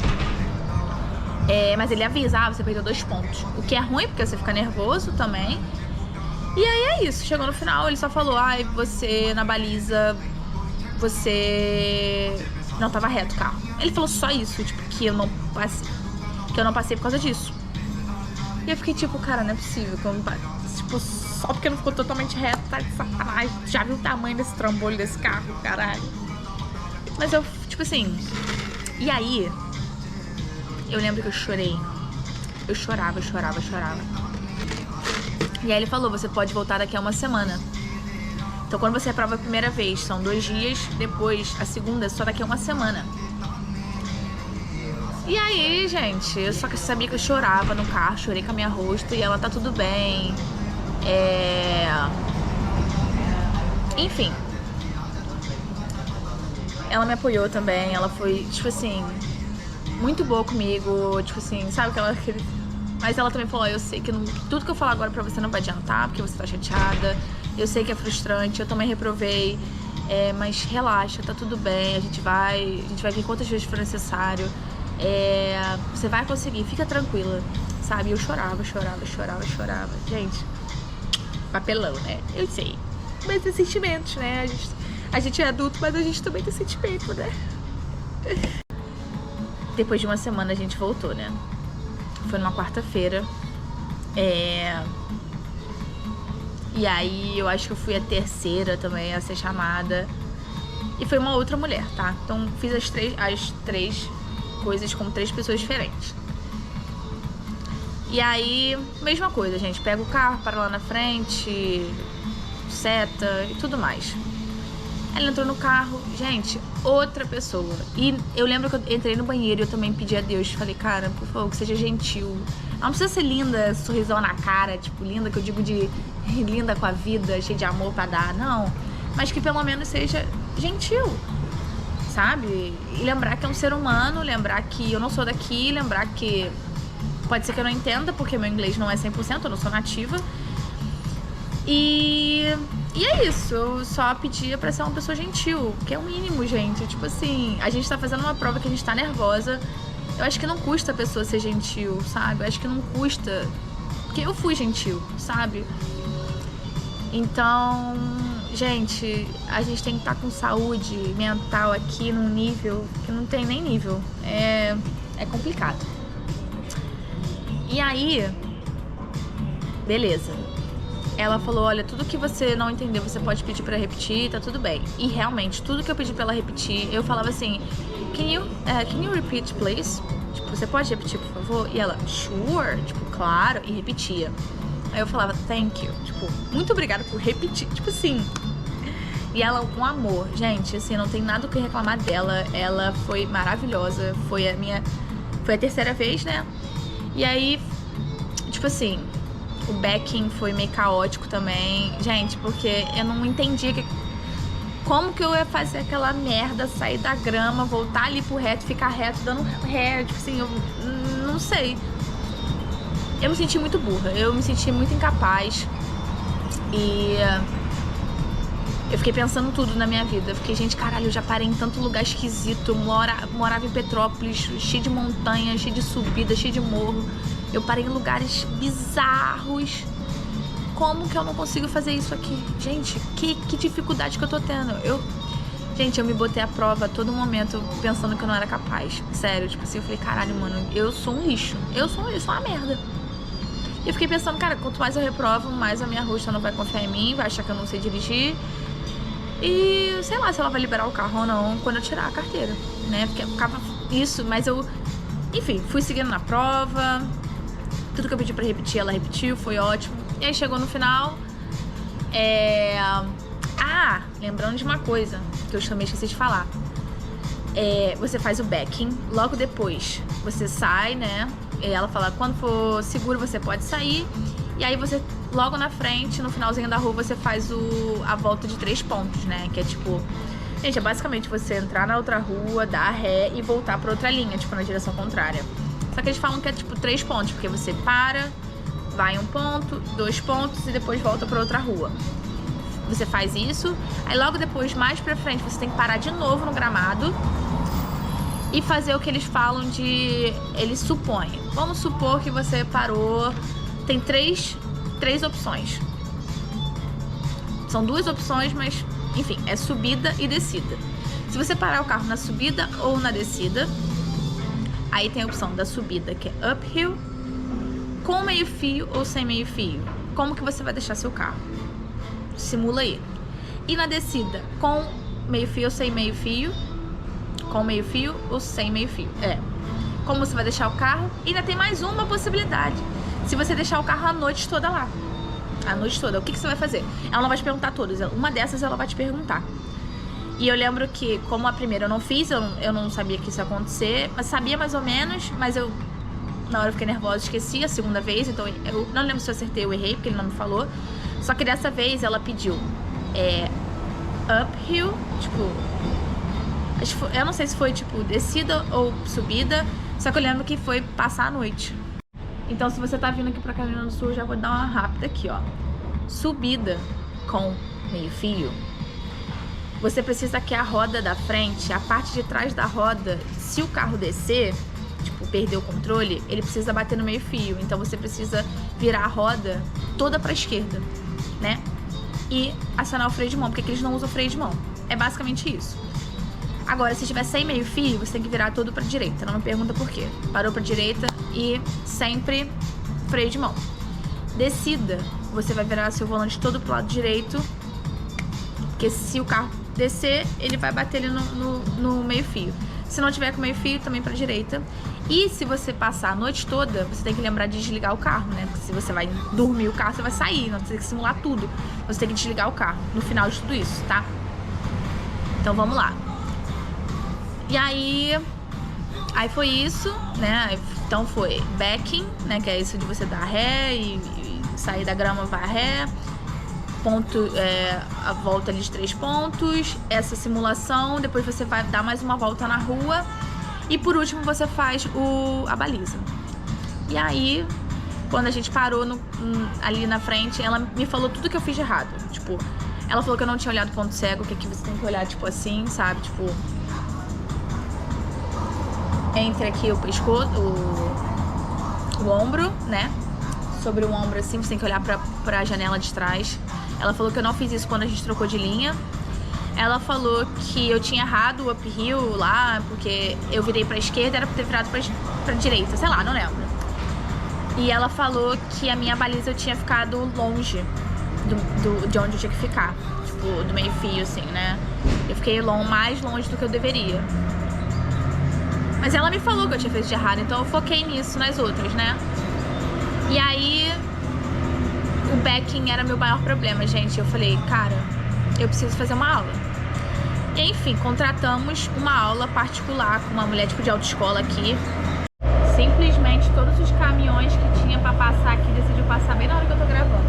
Mas ele avisa, você perdeu 2 pontos. O que é ruim, porque você fica nervoso também. E aí é isso, chegou no final, ele só falou, você na baliza, você não tava reto o carro. Ele falou só isso, tipo, que eu não passei por causa disso. E eu fiquei tipo, cara, não é possível que eu não passei. Tipo, só porque não ficou totalmente reto, tá de sacanagem. Já viu o tamanho desse trambolho desse carro, caralho. Mas eu, tipo assim... E aí, eu lembro que eu chorei. Eu chorava. E aí ele falou, você pode voltar daqui a 1 semana. Então quando você aprova a primeira vez, são 2 dias, depois a segunda, só daqui a 1 semana. E aí, gente, eu só sabia que eu chorava no carro, chorei com a minha rosto e ela tá tudo bem. Enfim. Ela me apoiou também, ela foi, tipo assim, muito boa comigo, tipo assim, sabe aquela... Mas ela também falou, eu sei que tudo que eu falar agora pra você não vai adiantar, porque você tá chateada. Eu sei que é frustrante, eu também reprovei. Mas relaxa, tá tudo bem, a gente vai ver quantas vezes for necessário. Você vai conseguir, fica tranquila, sabe? Eu chorava. Gente, papelão, né? Eu sei. Mas tem sentimentos, né? A gente é adulto, mas a gente também tem sentimento, né? Depois de 1 semana a gente voltou, né? Foi numa quarta-feira. E aí eu acho que eu fui a terceira também a ser chamada. E foi uma outra mulher, tá? Então fiz as três coisas com 3 pessoas diferentes. E aí, mesma coisa, gente. Pega o carro, para lá na frente, seta e tudo mais. Ela entrou no carro, gente, outra pessoa. E eu lembro que eu entrei no banheiro e eu também pedi a Deus. Falei, cara, por favor, que seja gentil. Ela não precisa ser linda, sorrisão na cara, tipo, linda, que eu digo de linda com a vida, cheia de amor pra dar, não. Mas que pelo menos seja gentil, sabe? E lembrar que é um ser humano, lembrar que eu não sou daqui, lembrar que pode ser que eu não entenda, porque meu inglês não é 100%, eu não sou nativa. E é isso, eu só pedia pra ser uma pessoa gentil, que é o mínimo, gente. Tipo assim, a gente tá fazendo uma prova que a gente tá nervosa. Eu acho que não custa a pessoa ser gentil, sabe? Eu acho que não custa, porque eu fui gentil, sabe? Então, gente, a gente tem que estar com saúde mental aqui num nível que não tem nem nível. É complicado. E aí, beleza. Ela falou, olha, tudo que você não entendeu, você pode pedir pra repetir, tá tudo bem. E realmente, tudo que eu pedi pra ela repetir, eu falava assim, can you repeat, please? Tipo, você pode repetir, por favor? E ela, sure, tipo, claro, e repetia. Aí eu falava, thank you, tipo, muito obrigada por repetir, tipo assim. E ela, um amor, gente, assim, não tem nada o que reclamar dela. Ela foi maravilhosa, foi a terceira vez, né? E aí, tipo assim, o backing foi meio caótico também. Gente, porque eu não entendia como que eu ia fazer aquela merda, sair da grama, voltar ali pro reto, ficar reto, dando ré, tipo assim, eu não sei. Eu me senti muito burra, eu me senti muito incapaz. E Eu fiquei pensando tudo na minha vida. Eu fiquei, gente, caralho, eu já parei em tanto lugar esquisito. Eu morava em Petrópolis, cheio de montanha, cheio de subida, cheio de morro. Eu parei em lugares bizarros. Como que eu não consigo fazer isso aqui? Gente, que dificuldade que eu tô tendo. Gente, eu me botei à prova a todo momento pensando que eu não era capaz. Sério, tipo assim, eu falei, caralho, mano, eu sou um lixo. Eu sou uma merda. E eu fiquei pensando, cara, quanto mais eu reprovo, mais a minha rosta não vai confiar em mim, vai achar que eu não sei dirigir. E sei lá se ela vai liberar o carro ou não quando eu tirar a carteira, né? Porque ficava isso, mas eu, enfim, fui seguindo na prova. Tudo que eu pedi pra repetir, ela repetiu, foi ótimo. E aí chegou no final. Lembrando de uma coisa que eu também esqueci de falar. Você faz o backing, logo depois você sai, né? E ela fala, quando for seguro você pode sair. E aí você, logo na frente, no finalzinho da rua, você faz a volta de 3 pontos, né? Que é tipo... Gente, é basicamente você entrar na outra rua, dar ré e voltar pra outra linha, tipo, na direção contrária. Só que eles falam que é tipo 3 pontos, porque você para, vai 1 ponto, 2 pontos e depois volta pra outra rua. Você faz isso, aí logo depois, mais pra frente, você tem que parar de novo no gramado e fazer o que eles falam de... Eles supõem. Vamos supor que você parou... Tem três opções. São 2 opções, mas, enfim, é subida e descida. Se você parar o carro na subida ou na descida, aí tem a opção da subida, que é uphill, com meio fio ou sem meio fio. Como que você vai deixar seu carro? Simula aí. E na descida, com meio fio ou sem meio fio? Com meio fio ou sem meio fio? Como você vai deixar o carro? E ainda tem mais uma possibilidade. Se você deixar o carro a noite toda lá. A noite toda. O que você vai fazer? Ela não vai te perguntar todas. Uma dessas ela vai te perguntar. E eu lembro que, como a primeira eu não fiz, eu não sabia que isso ia acontecer. Mas sabia mais ou menos. Mas eu, na hora eu fiquei nervosa, esqueci a segunda vez. Então eu não lembro se eu acertei ou errei, porque ele não me falou. Só que dessa vez ela pediu uphill, tipo... Eu não sei se foi, tipo, descida ou subida. Só que eu lembro que foi passar a noite. Então, se você tá vindo aqui pra Carolina do Sul, já vou dar uma rápida aqui, ó. Subida com meio fio. Você precisa que a roda da frente, a parte de trás da roda, se o carro descer, tipo, perder o controle, ele precisa bater no meio fio. Então, você precisa virar a roda toda pra esquerda, né? E acionar o freio de mão, porque aqui eles não usam freio de mão. É basicamente isso. Agora, se tiver sem meio fio, você tem que virar todo pra direita. Não me pergunta por quê. Parou pra direita e sempre freio de mão. Descida, você vai virar seu volante todo pro lado direito, porque se o carro descer, ele vai bater ele no meio fio. Se não tiver com meio fio, também pra direita. E se você passar a noite toda, você tem que lembrar de desligar o carro, né? Porque se você vai dormir o carro, você vai sair, não, você tem que simular tudo. Você tem que desligar o carro no final de tudo isso, tá? Então vamos lá. E aí foi isso, né? Então foi backing, né? Que é isso de você dar ré e sair da grama, vai ré. Ponto, a volta ali de 3 pontos. Essa simulação, depois você vai dar mais uma volta na rua. E por último você faz a baliza. E aí, quando a gente parou ali na frente, ela me falou tudo que eu fiz de errado. Tipo, ela falou que eu não tinha olhado o ponto cego, que aqui você tem que olhar, tipo assim, sabe? Tipo... Entre aqui o pescoço, o ombro, né? Sobre o ombro assim, você tem que olhar pra janela de trás. Ela falou que eu não fiz isso quando a gente trocou de linha. Ela falou que eu tinha errado o uphill lá, porque eu virei pra esquerda, era pra ter virado pra direita, sei lá, não lembro. E ela falou que a minha baliza eu tinha ficado longe de onde eu tinha que ficar. Tipo, do meio fio, assim, né? Eu fiquei mais longe do que eu deveria. Mas ela me falou que eu tinha feito de errado, então eu foquei nisso, nas outras, né? E aí, o backing era meu maior problema, gente. Eu falei, cara, eu preciso fazer uma aula. E, enfim, contratamos uma aula particular com uma mulher tipo de autoescola aqui. Simplesmente todos os caminhões que tinha pra passar aqui decidiu passar bem na hora que eu tô gravando.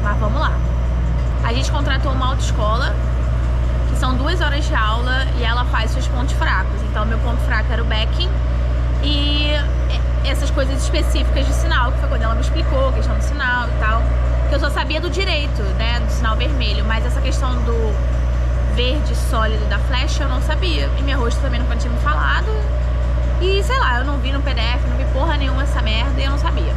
Mas vamos lá. A gente contratou uma autoescola, que são 2 horas de aula, e ela faz seus pontos fracos. Então, meu ponto fraco era o backing. E essas coisas específicas de sinal, que foi quando ela me explicou a questão do sinal e tal. Que eu só sabia do direito, né, do sinal vermelho, mas essa questão do verde sólido da flecha eu não sabia. E minha rosto também nunca tinha me falado. E sei lá, eu não vi no PDF, não vi porra nenhuma essa merda e eu não sabia.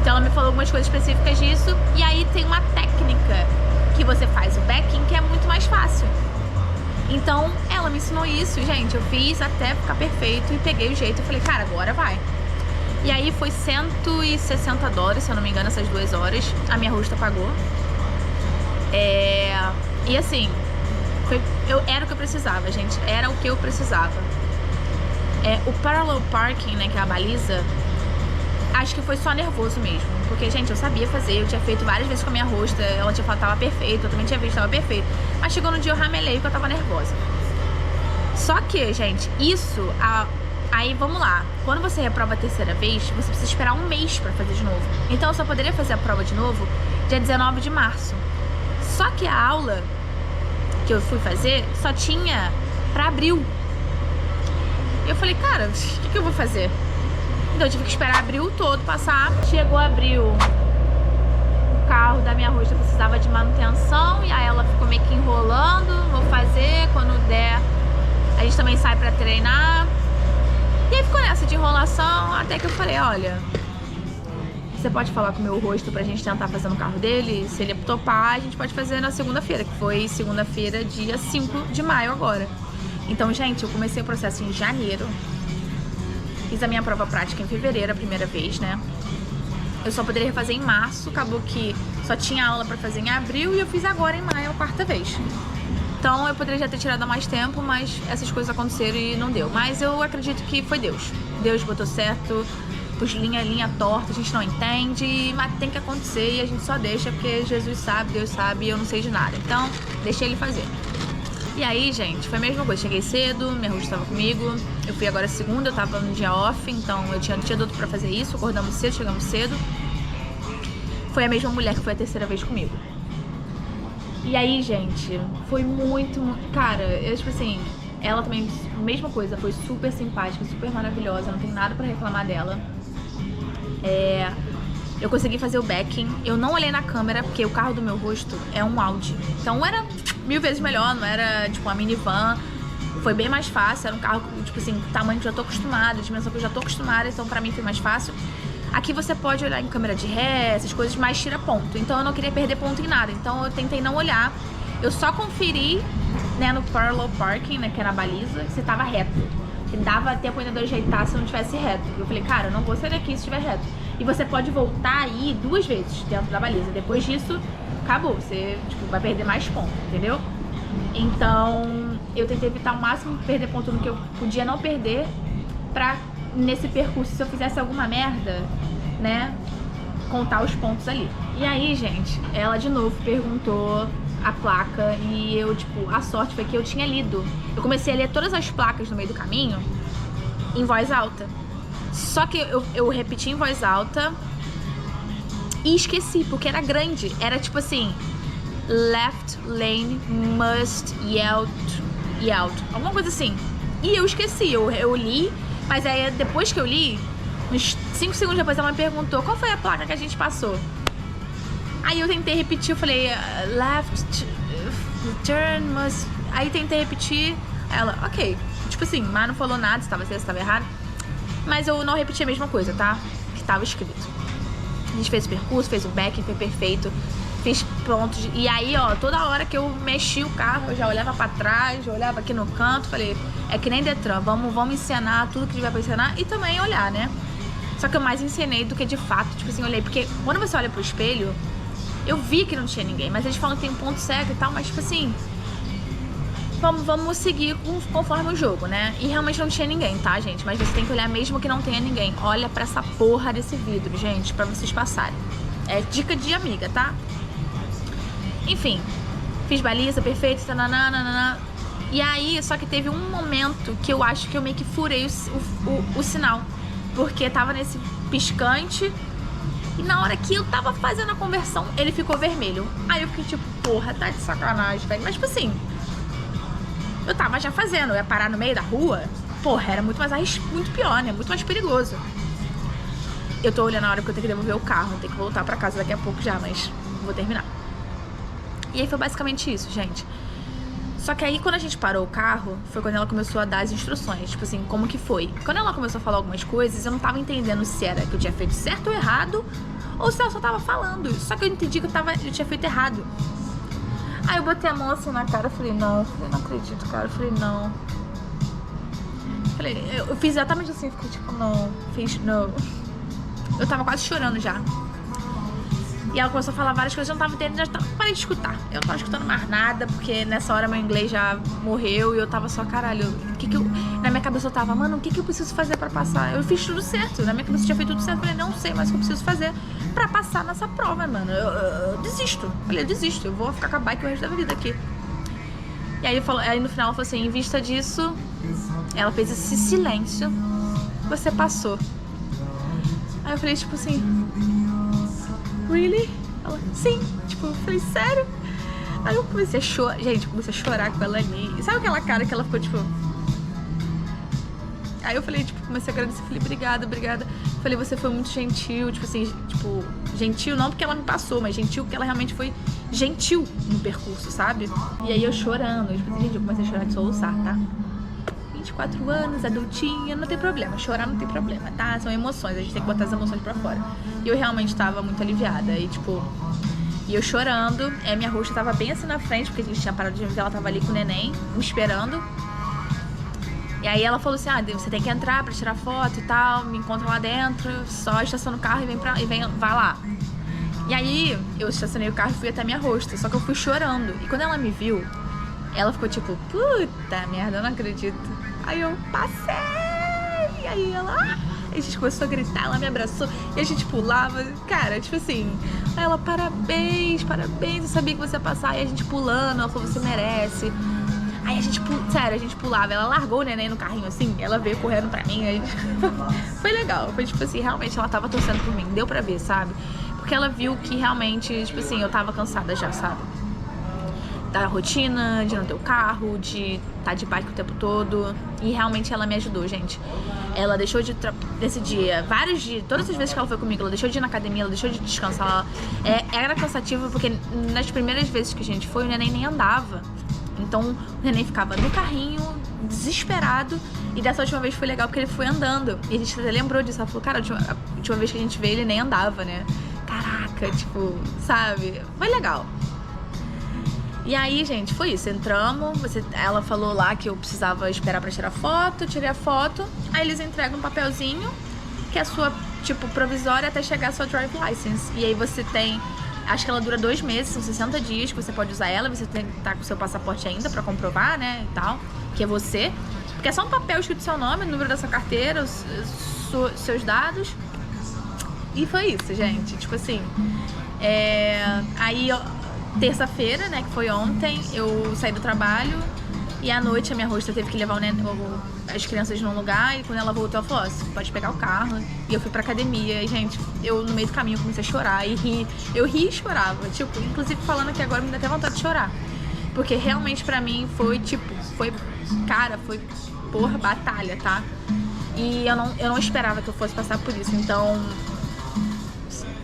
Então ela me falou algumas coisas específicas disso. E aí tem uma técnica que você faz o backing que é muito mais fácil. Então ela me ensinou isso, gente. Eu fiz até ficar perfeito e peguei o jeito e falei, cara, agora vai. E aí foi $160, se eu não me engano, essas 2 horas. A minha rosta pagou. E assim, era o que eu precisava, gente. Era o que eu precisava. O parallel parking, né, que é a baliza, acho que foi só nervoso mesmo. Porque, gente, eu sabia fazer. Eu tinha feito várias vezes com a minha rosta. Ela tinha falado que tava perfeita. Eu também tinha visto que tava perfeito. Mas chegou no dia eu ramelei porque eu tava nervosa. Só que, gente, isso... Aí, vamos lá. Quando você reprova a 3ª vez, você precisa esperar 1 mês pra fazer de novo. Então, eu só poderia fazer a prova de novo dia 19 de março. Só que a aula que eu fui fazer só tinha pra abril. E eu falei, cara, o que eu vou fazer? Então, eu tive que esperar abril todo passar. Chegou abril, o carro da minha rosta precisava de manutenção. E aí ela ficou meio que enrolando. Vou fazer, quando der, a gente também sai pra treinar. E aí ficou nessa de enrolação, até que eu falei, olha, você pode falar com o meu rosto pra gente tentar fazer no carro dele? Se ele topar, a gente pode fazer na segunda-feira, que foi segunda-feira, dia 5 de maio agora. Então, gente, eu comecei o processo em janeiro. Fiz a minha prova prática em fevereiro, a primeira vez, né? Eu só poderia fazer em março, acabou que só tinha aula pra fazer em abril e eu fiz agora em maio, a 4ª vez. Então eu poderia já ter tirado há mais tempo, mas essas coisas aconteceram e não deu. Mas eu acredito que foi Deus. Deus botou certo, pus linha torta, a gente não entende, mas tem que acontecer e a gente só deixa porque Jesus sabe, Deus sabe e eu não sei de nada. Então, deixei ele fazer. E aí, gente, foi a mesma coisa. Cheguei cedo, minha rosto estava comigo. Eu fui agora segunda, eu tava no dia off, então eu tinha tudo pra fazer isso. Acordamos cedo, chegamos cedo. Foi a mesma mulher que foi a 3ª vez comigo. E aí, gente, foi muito... Cara, eu, tipo assim, ela também, mesma coisa, foi super simpática, super maravilhosa, não tem nada pra reclamar dela. Eu consegui fazer o backing, eu não olhei na câmera, porque o carro do meu rosto é um Audi. Então era 1000 vezes melhor, não era, tipo, uma minivan. Foi bem mais fácil, era um carro, tipo assim, tamanho que eu já tô acostumada, dimensão que eu já tô acostumada, então pra mim foi mais fácil. Aqui você pode olhar em câmera de ré, essas coisas, mas tira ponto. Então eu não queria perder ponto em nada. Então eu tentei não olhar. Eu só conferi, né, no parallel parking, né, que era a baliza, se tava reto. Que dava tempo ainda de ajeitar se não tivesse reto. Eu falei, cara, eu não vou sair daqui se estiver reto. E você pode voltar aí 2 vezes dentro da baliza. Depois disso, acabou. Você, tipo, vai perder mais ponto, entendeu? Então eu tentei evitar ao máximo perder ponto no que eu podia não perder pra... nesse percurso, se eu fizesse alguma merda, né, contar os pontos ali. E aí, gente, ela de novo perguntou a placa e eu, tipo, a sorte foi que eu tinha lido. Eu comecei a ler todas as placas no meio do caminho em voz alta. Só que eu repeti em voz alta e esqueci, porque era grande. Era tipo assim, left lane must yield. Alguma coisa assim. E eu esqueci, eu li. Mas aí, depois que eu li, uns 5 segundos depois, ela me perguntou qual foi a placa que a gente passou. Aí eu tentei repetir, eu falei, left, turn, must... Aí tentei repetir, ela, ok. Tipo assim, mas não falou nada, se tava certo, se tava errado. Mas eu não repeti a mesma coisa, tá? Que tava escrito. A gente fez o percurso, fez o backing, foi perfeito. Fiz pontos. E aí, ó, toda hora que eu mexi o carro, eu já olhava pra trás, já olhava aqui no canto, falei, é que nem Detran, vamos encenar tudo que tiver pra encenar e também olhar, né? Só que eu mais encenei do que de fato, tipo assim, olhei, porque quando você olha pro espelho, eu vi que não tinha ninguém, mas eles falam que tem um ponto cego e tal, mas tipo assim, vamos seguir conforme o jogo, né? E realmente não tinha ninguém, tá, gente? Mas você tem que olhar mesmo que não tenha ninguém. Olha pra essa porra desse vidro, gente, pra vocês passarem. É dica de amiga, tá? Enfim, fiz baliza, perfeito, tananana. E aí, só que teve um momento que eu acho que eu meio que furei o sinal. Porque tava nesse piscante e na hora que eu tava fazendo a conversão, ele ficou vermelho. Aí eu fiquei tipo, porra, tá de sacanagem, velho. Mas tipo assim, eu tava já fazendo, eu ia parar no meio da rua, porra, era muito pior, né? Muito mais perigoso. Eu tô olhando a hora que eu tenho que devolver o carro. Eu tenho que voltar pra casa daqui a pouco já, mas vou terminar. E aí foi basicamente isso, gente. Só que aí quando a gente parou o carro, foi quando ela começou a dar as instruções, tipo assim, como que foi. Quando ela começou a falar algumas coisas, eu não tava entendendo se era que eu tinha feito certo ou errado, ou se ela só tava falando. Só que eu entendi que eu tinha feito errado. Aí eu botei a mão assim na cara, eu falei, não acredito, cara. Eu falei, não. Eu fiz exatamente assim, fiquei tipo, não, não. Eu tava quase chorando já. E ela começou a falar várias coisas, eu não tava entendendo, parei de escutar. Eu não tava escutando mais nada, porque nessa hora meu inglês já morreu e eu tava só, caralho, na minha cabeça eu tava, mano, o que eu preciso fazer pra passar? Eu fiz tudo certo, na minha cabeça eu tinha feito tudo certo, eu falei, não sei mais o que eu preciso fazer pra passar nessa prova, mano. Eu desisto. Eu falei, eu desisto, eu vou ficar com a bike o resto da vida aqui. E aí, aí no final ela falou assim, em vista disso, ela fez esse silêncio, você passou. Aí eu falei, tipo assim, really? Ela, sim. Tipo, eu falei, sério? Aí eu comecei a chorar. Gente, eu comecei a chorar com ela ali. E sabe aquela cara que ela ficou, tipo... Aí eu falei, tipo, comecei a agradecer. Falei, obrigada. Falei, você foi muito gentil. Tipo assim, tipo... Gentil não porque ela me passou, mas gentil porque ela realmente foi gentil no percurso, sabe? E aí eu chorando. Tipo assim, gente, eu comecei a chorar de soluçar, tá? 24 anos, adultinha, não tem problema. Chorar não tem problema, tá? São emoções, a gente tem que botar as emoções pra fora. E eu realmente tava muito aliviada. E tipo, e eu chorando, minha roxa tava bem assim na frente, porque a gente tinha parado de ver, ela tava ali com o neném, me esperando. E aí ela falou assim, você tem que entrar pra tirar foto e tal, me encontra lá dentro, só estaciona o carro vai lá. E aí, eu estacionei o carro e fui até minha rosta, só que eu fui chorando. E quando ela me viu, ela ficou tipo, puta merda, eu não acredito. Aí eu passei, e aí ela... Aí a gente começou a gritar, ela me abraçou, e a gente pulava, cara, tipo assim... Aí ela, parabéns, eu sabia que você ia passar, e a gente pulando, ela falou, você merece. Aí a gente, sério, a gente pulava, ela largou o neném no carrinho assim, ela veio correndo pra mim, aí... Foi legal, foi tipo assim, realmente ela tava torcendo por mim, deu pra ver, sabe? Porque ela viu que realmente, tipo assim, eu tava cansada já, sabe? Da rotina, de não ter o carro, de estar de bike o tempo todo. E realmente ela me ajudou, gente. Ela deixou de... Nesse dia, vários dias, todas as vezes que ela foi comigo, ela deixou de ir na academia, ela deixou de descansar. Era cansativo porque nas primeiras vezes que a gente foi, o neném nem andava. Então o neném ficava no carrinho, desesperado. E dessa última vez foi legal porque ele foi andando. E a gente até lembrou disso. Ela falou, cara, a última vez que a gente veio ele nem andava, né? Caraca, tipo, sabe? Foi legal. E aí, gente, foi isso. Entramos, ela falou lá que eu precisava esperar pra tirar foto, tirei a foto. Aí eles entregam um papelzinho, que é a sua, tipo, provisória até chegar a sua drive license. E aí você tem, acho que ela dura 2 meses, são 60 dias que você pode usar ela. Você tem que estar com o seu passaporte ainda pra comprovar, né, e tal, que é você. Porque é só um papel escrito seu nome, o número da sua carteira, seus dados. E foi isso, gente. Tipo assim, aí... Terça-feira, né, que foi ontem, eu saí do trabalho e à noite a minha rosta teve que levar as crianças num lugar e quando ela voltou, ela falou, você pode pegar o carro. E eu fui pra academia e, gente, eu no meio do caminho comecei a chorar e rir. Eu ri e chorava, tipo, inclusive falando aqui agora me dá até vontade de chorar. Porque realmente pra mim foi, tipo, foi por batalha, tá? E eu não esperava que eu fosse passar por isso, então,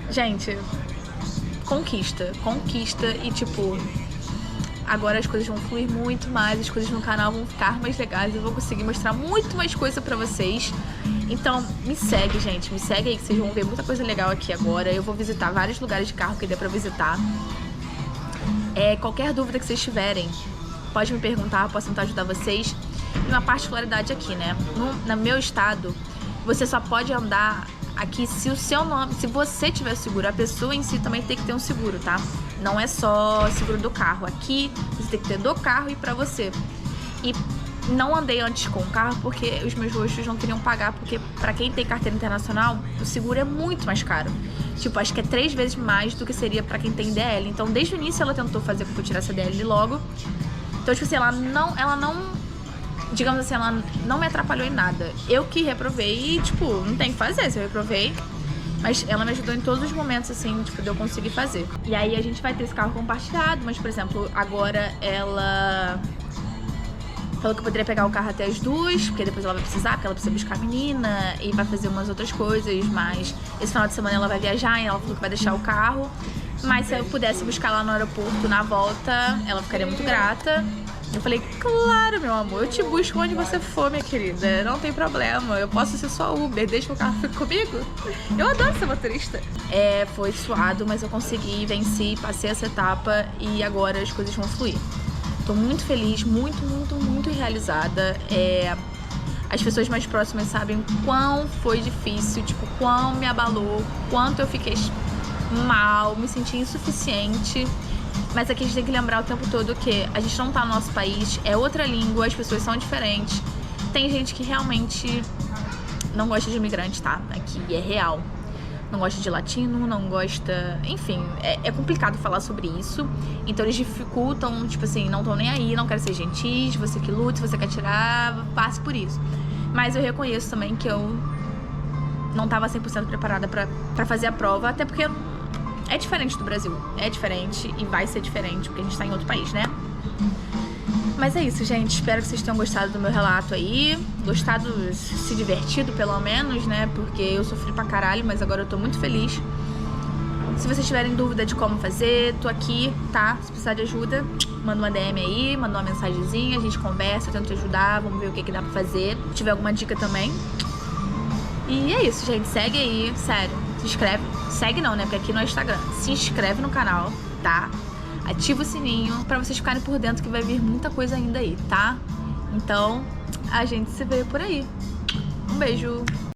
gente... Conquista e tipo, agora as coisas vão fluir muito mais, as coisas no canal vão ficar mais legais, eu vou conseguir mostrar muito mais coisa pra vocês. Então me segue, gente, me segue aí que vocês vão ver muita coisa legal aqui agora. Eu vou visitar vários lugares de carro que dê pra visitar. Qualquer dúvida que vocês tiverem, pode me perguntar, posso tentar ajudar vocês. E uma particularidade aqui, né, no meu estado, você só pode andar aqui se o seu nome, se você tiver seguro, a pessoa em si também tem que ter um seguro, tá? Não é só seguro do carro. Aqui você tem que ter do carro e pra você. E não andei antes com o carro porque os meus roxos não queriam pagar, porque pra quem tem carteira internacional, o seguro é muito mais caro. Tipo, acho que é 3 vezes mais do que seria pra quem tem DL. Então, desde o início ela tentou fazer com que eu tirasse a DL logo. Então, tipo assim, ela não digamos assim, ela não me atrapalhou em nada. Eu que reprovei e, tipo, não tem o que fazer se eu reprovei. Mas ela me ajudou em todos os momentos, assim, tipo, de eu conseguir fazer. E aí a gente vai ter esse carro compartilhado, mas, por exemplo, agora ela Falou que eu poderia pegar o carro até as 2, porque depois ela vai precisar, porque ela precisa buscar a menina e vai fazer umas outras coisas, mas esse final de semana ela vai viajar e ela falou que vai deixar o carro. Mas se eu pudesse buscar lá no aeroporto na volta, ela ficaria muito grata. Eu falei, claro, meu amor, eu te busco onde você for, minha querida, não tem problema, eu posso ser só Uber, deixa que o carro fique comigo. Eu adoro ser motorista. Foi suado, mas eu consegui, venci, passei essa etapa e agora as coisas vão fluir. Tô muito feliz, muito realizada. As pessoas mais próximas sabem o quão foi difícil, tipo, quão me abalou, quanto eu fiquei mal, me senti insuficiente. Mas aqui a gente tem que lembrar o tempo todo que a gente não tá no nosso país, é outra língua, as pessoas são diferentes. Tem gente que realmente não gosta de imigrante, tá? Aqui é real. Não gosta de latino, não gosta... Enfim, é complicado falar sobre isso. Então eles dificultam, tipo assim, não estão nem aí, não quero ser gentis, você que luta, você quer tirar, passe por isso. Mas eu reconheço também que eu não tava 100% preparada pra fazer a prova, até porque é diferente do Brasil. É diferente e vai ser diferente, porque a gente tá em outro país, né? Mas é isso, gente. Espero que vocês tenham gostado do meu relato aí. Gostado, se divertido pelo menos, né? Porque eu sofri pra caralho, mas agora eu tô muito feliz. Se vocês tiverem dúvida de como fazer, tô aqui, tá? Se precisar de ajuda, manda uma DM aí, manda uma mensagenzinha, a gente conversa, eu tento te ajudar, vamos ver o que dá pra fazer. Se tiver alguma dica também. E é isso, gente. Segue aí, sério. Se inscreve. Segue não, né? Porque aqui no Instagram. Se inscreve no canal, tá? Ativa o sininho pra vocês ficarem por dentro que vai vir muita coisa ainda aí, tá? Então, a gente se vê por aí. Um beijo!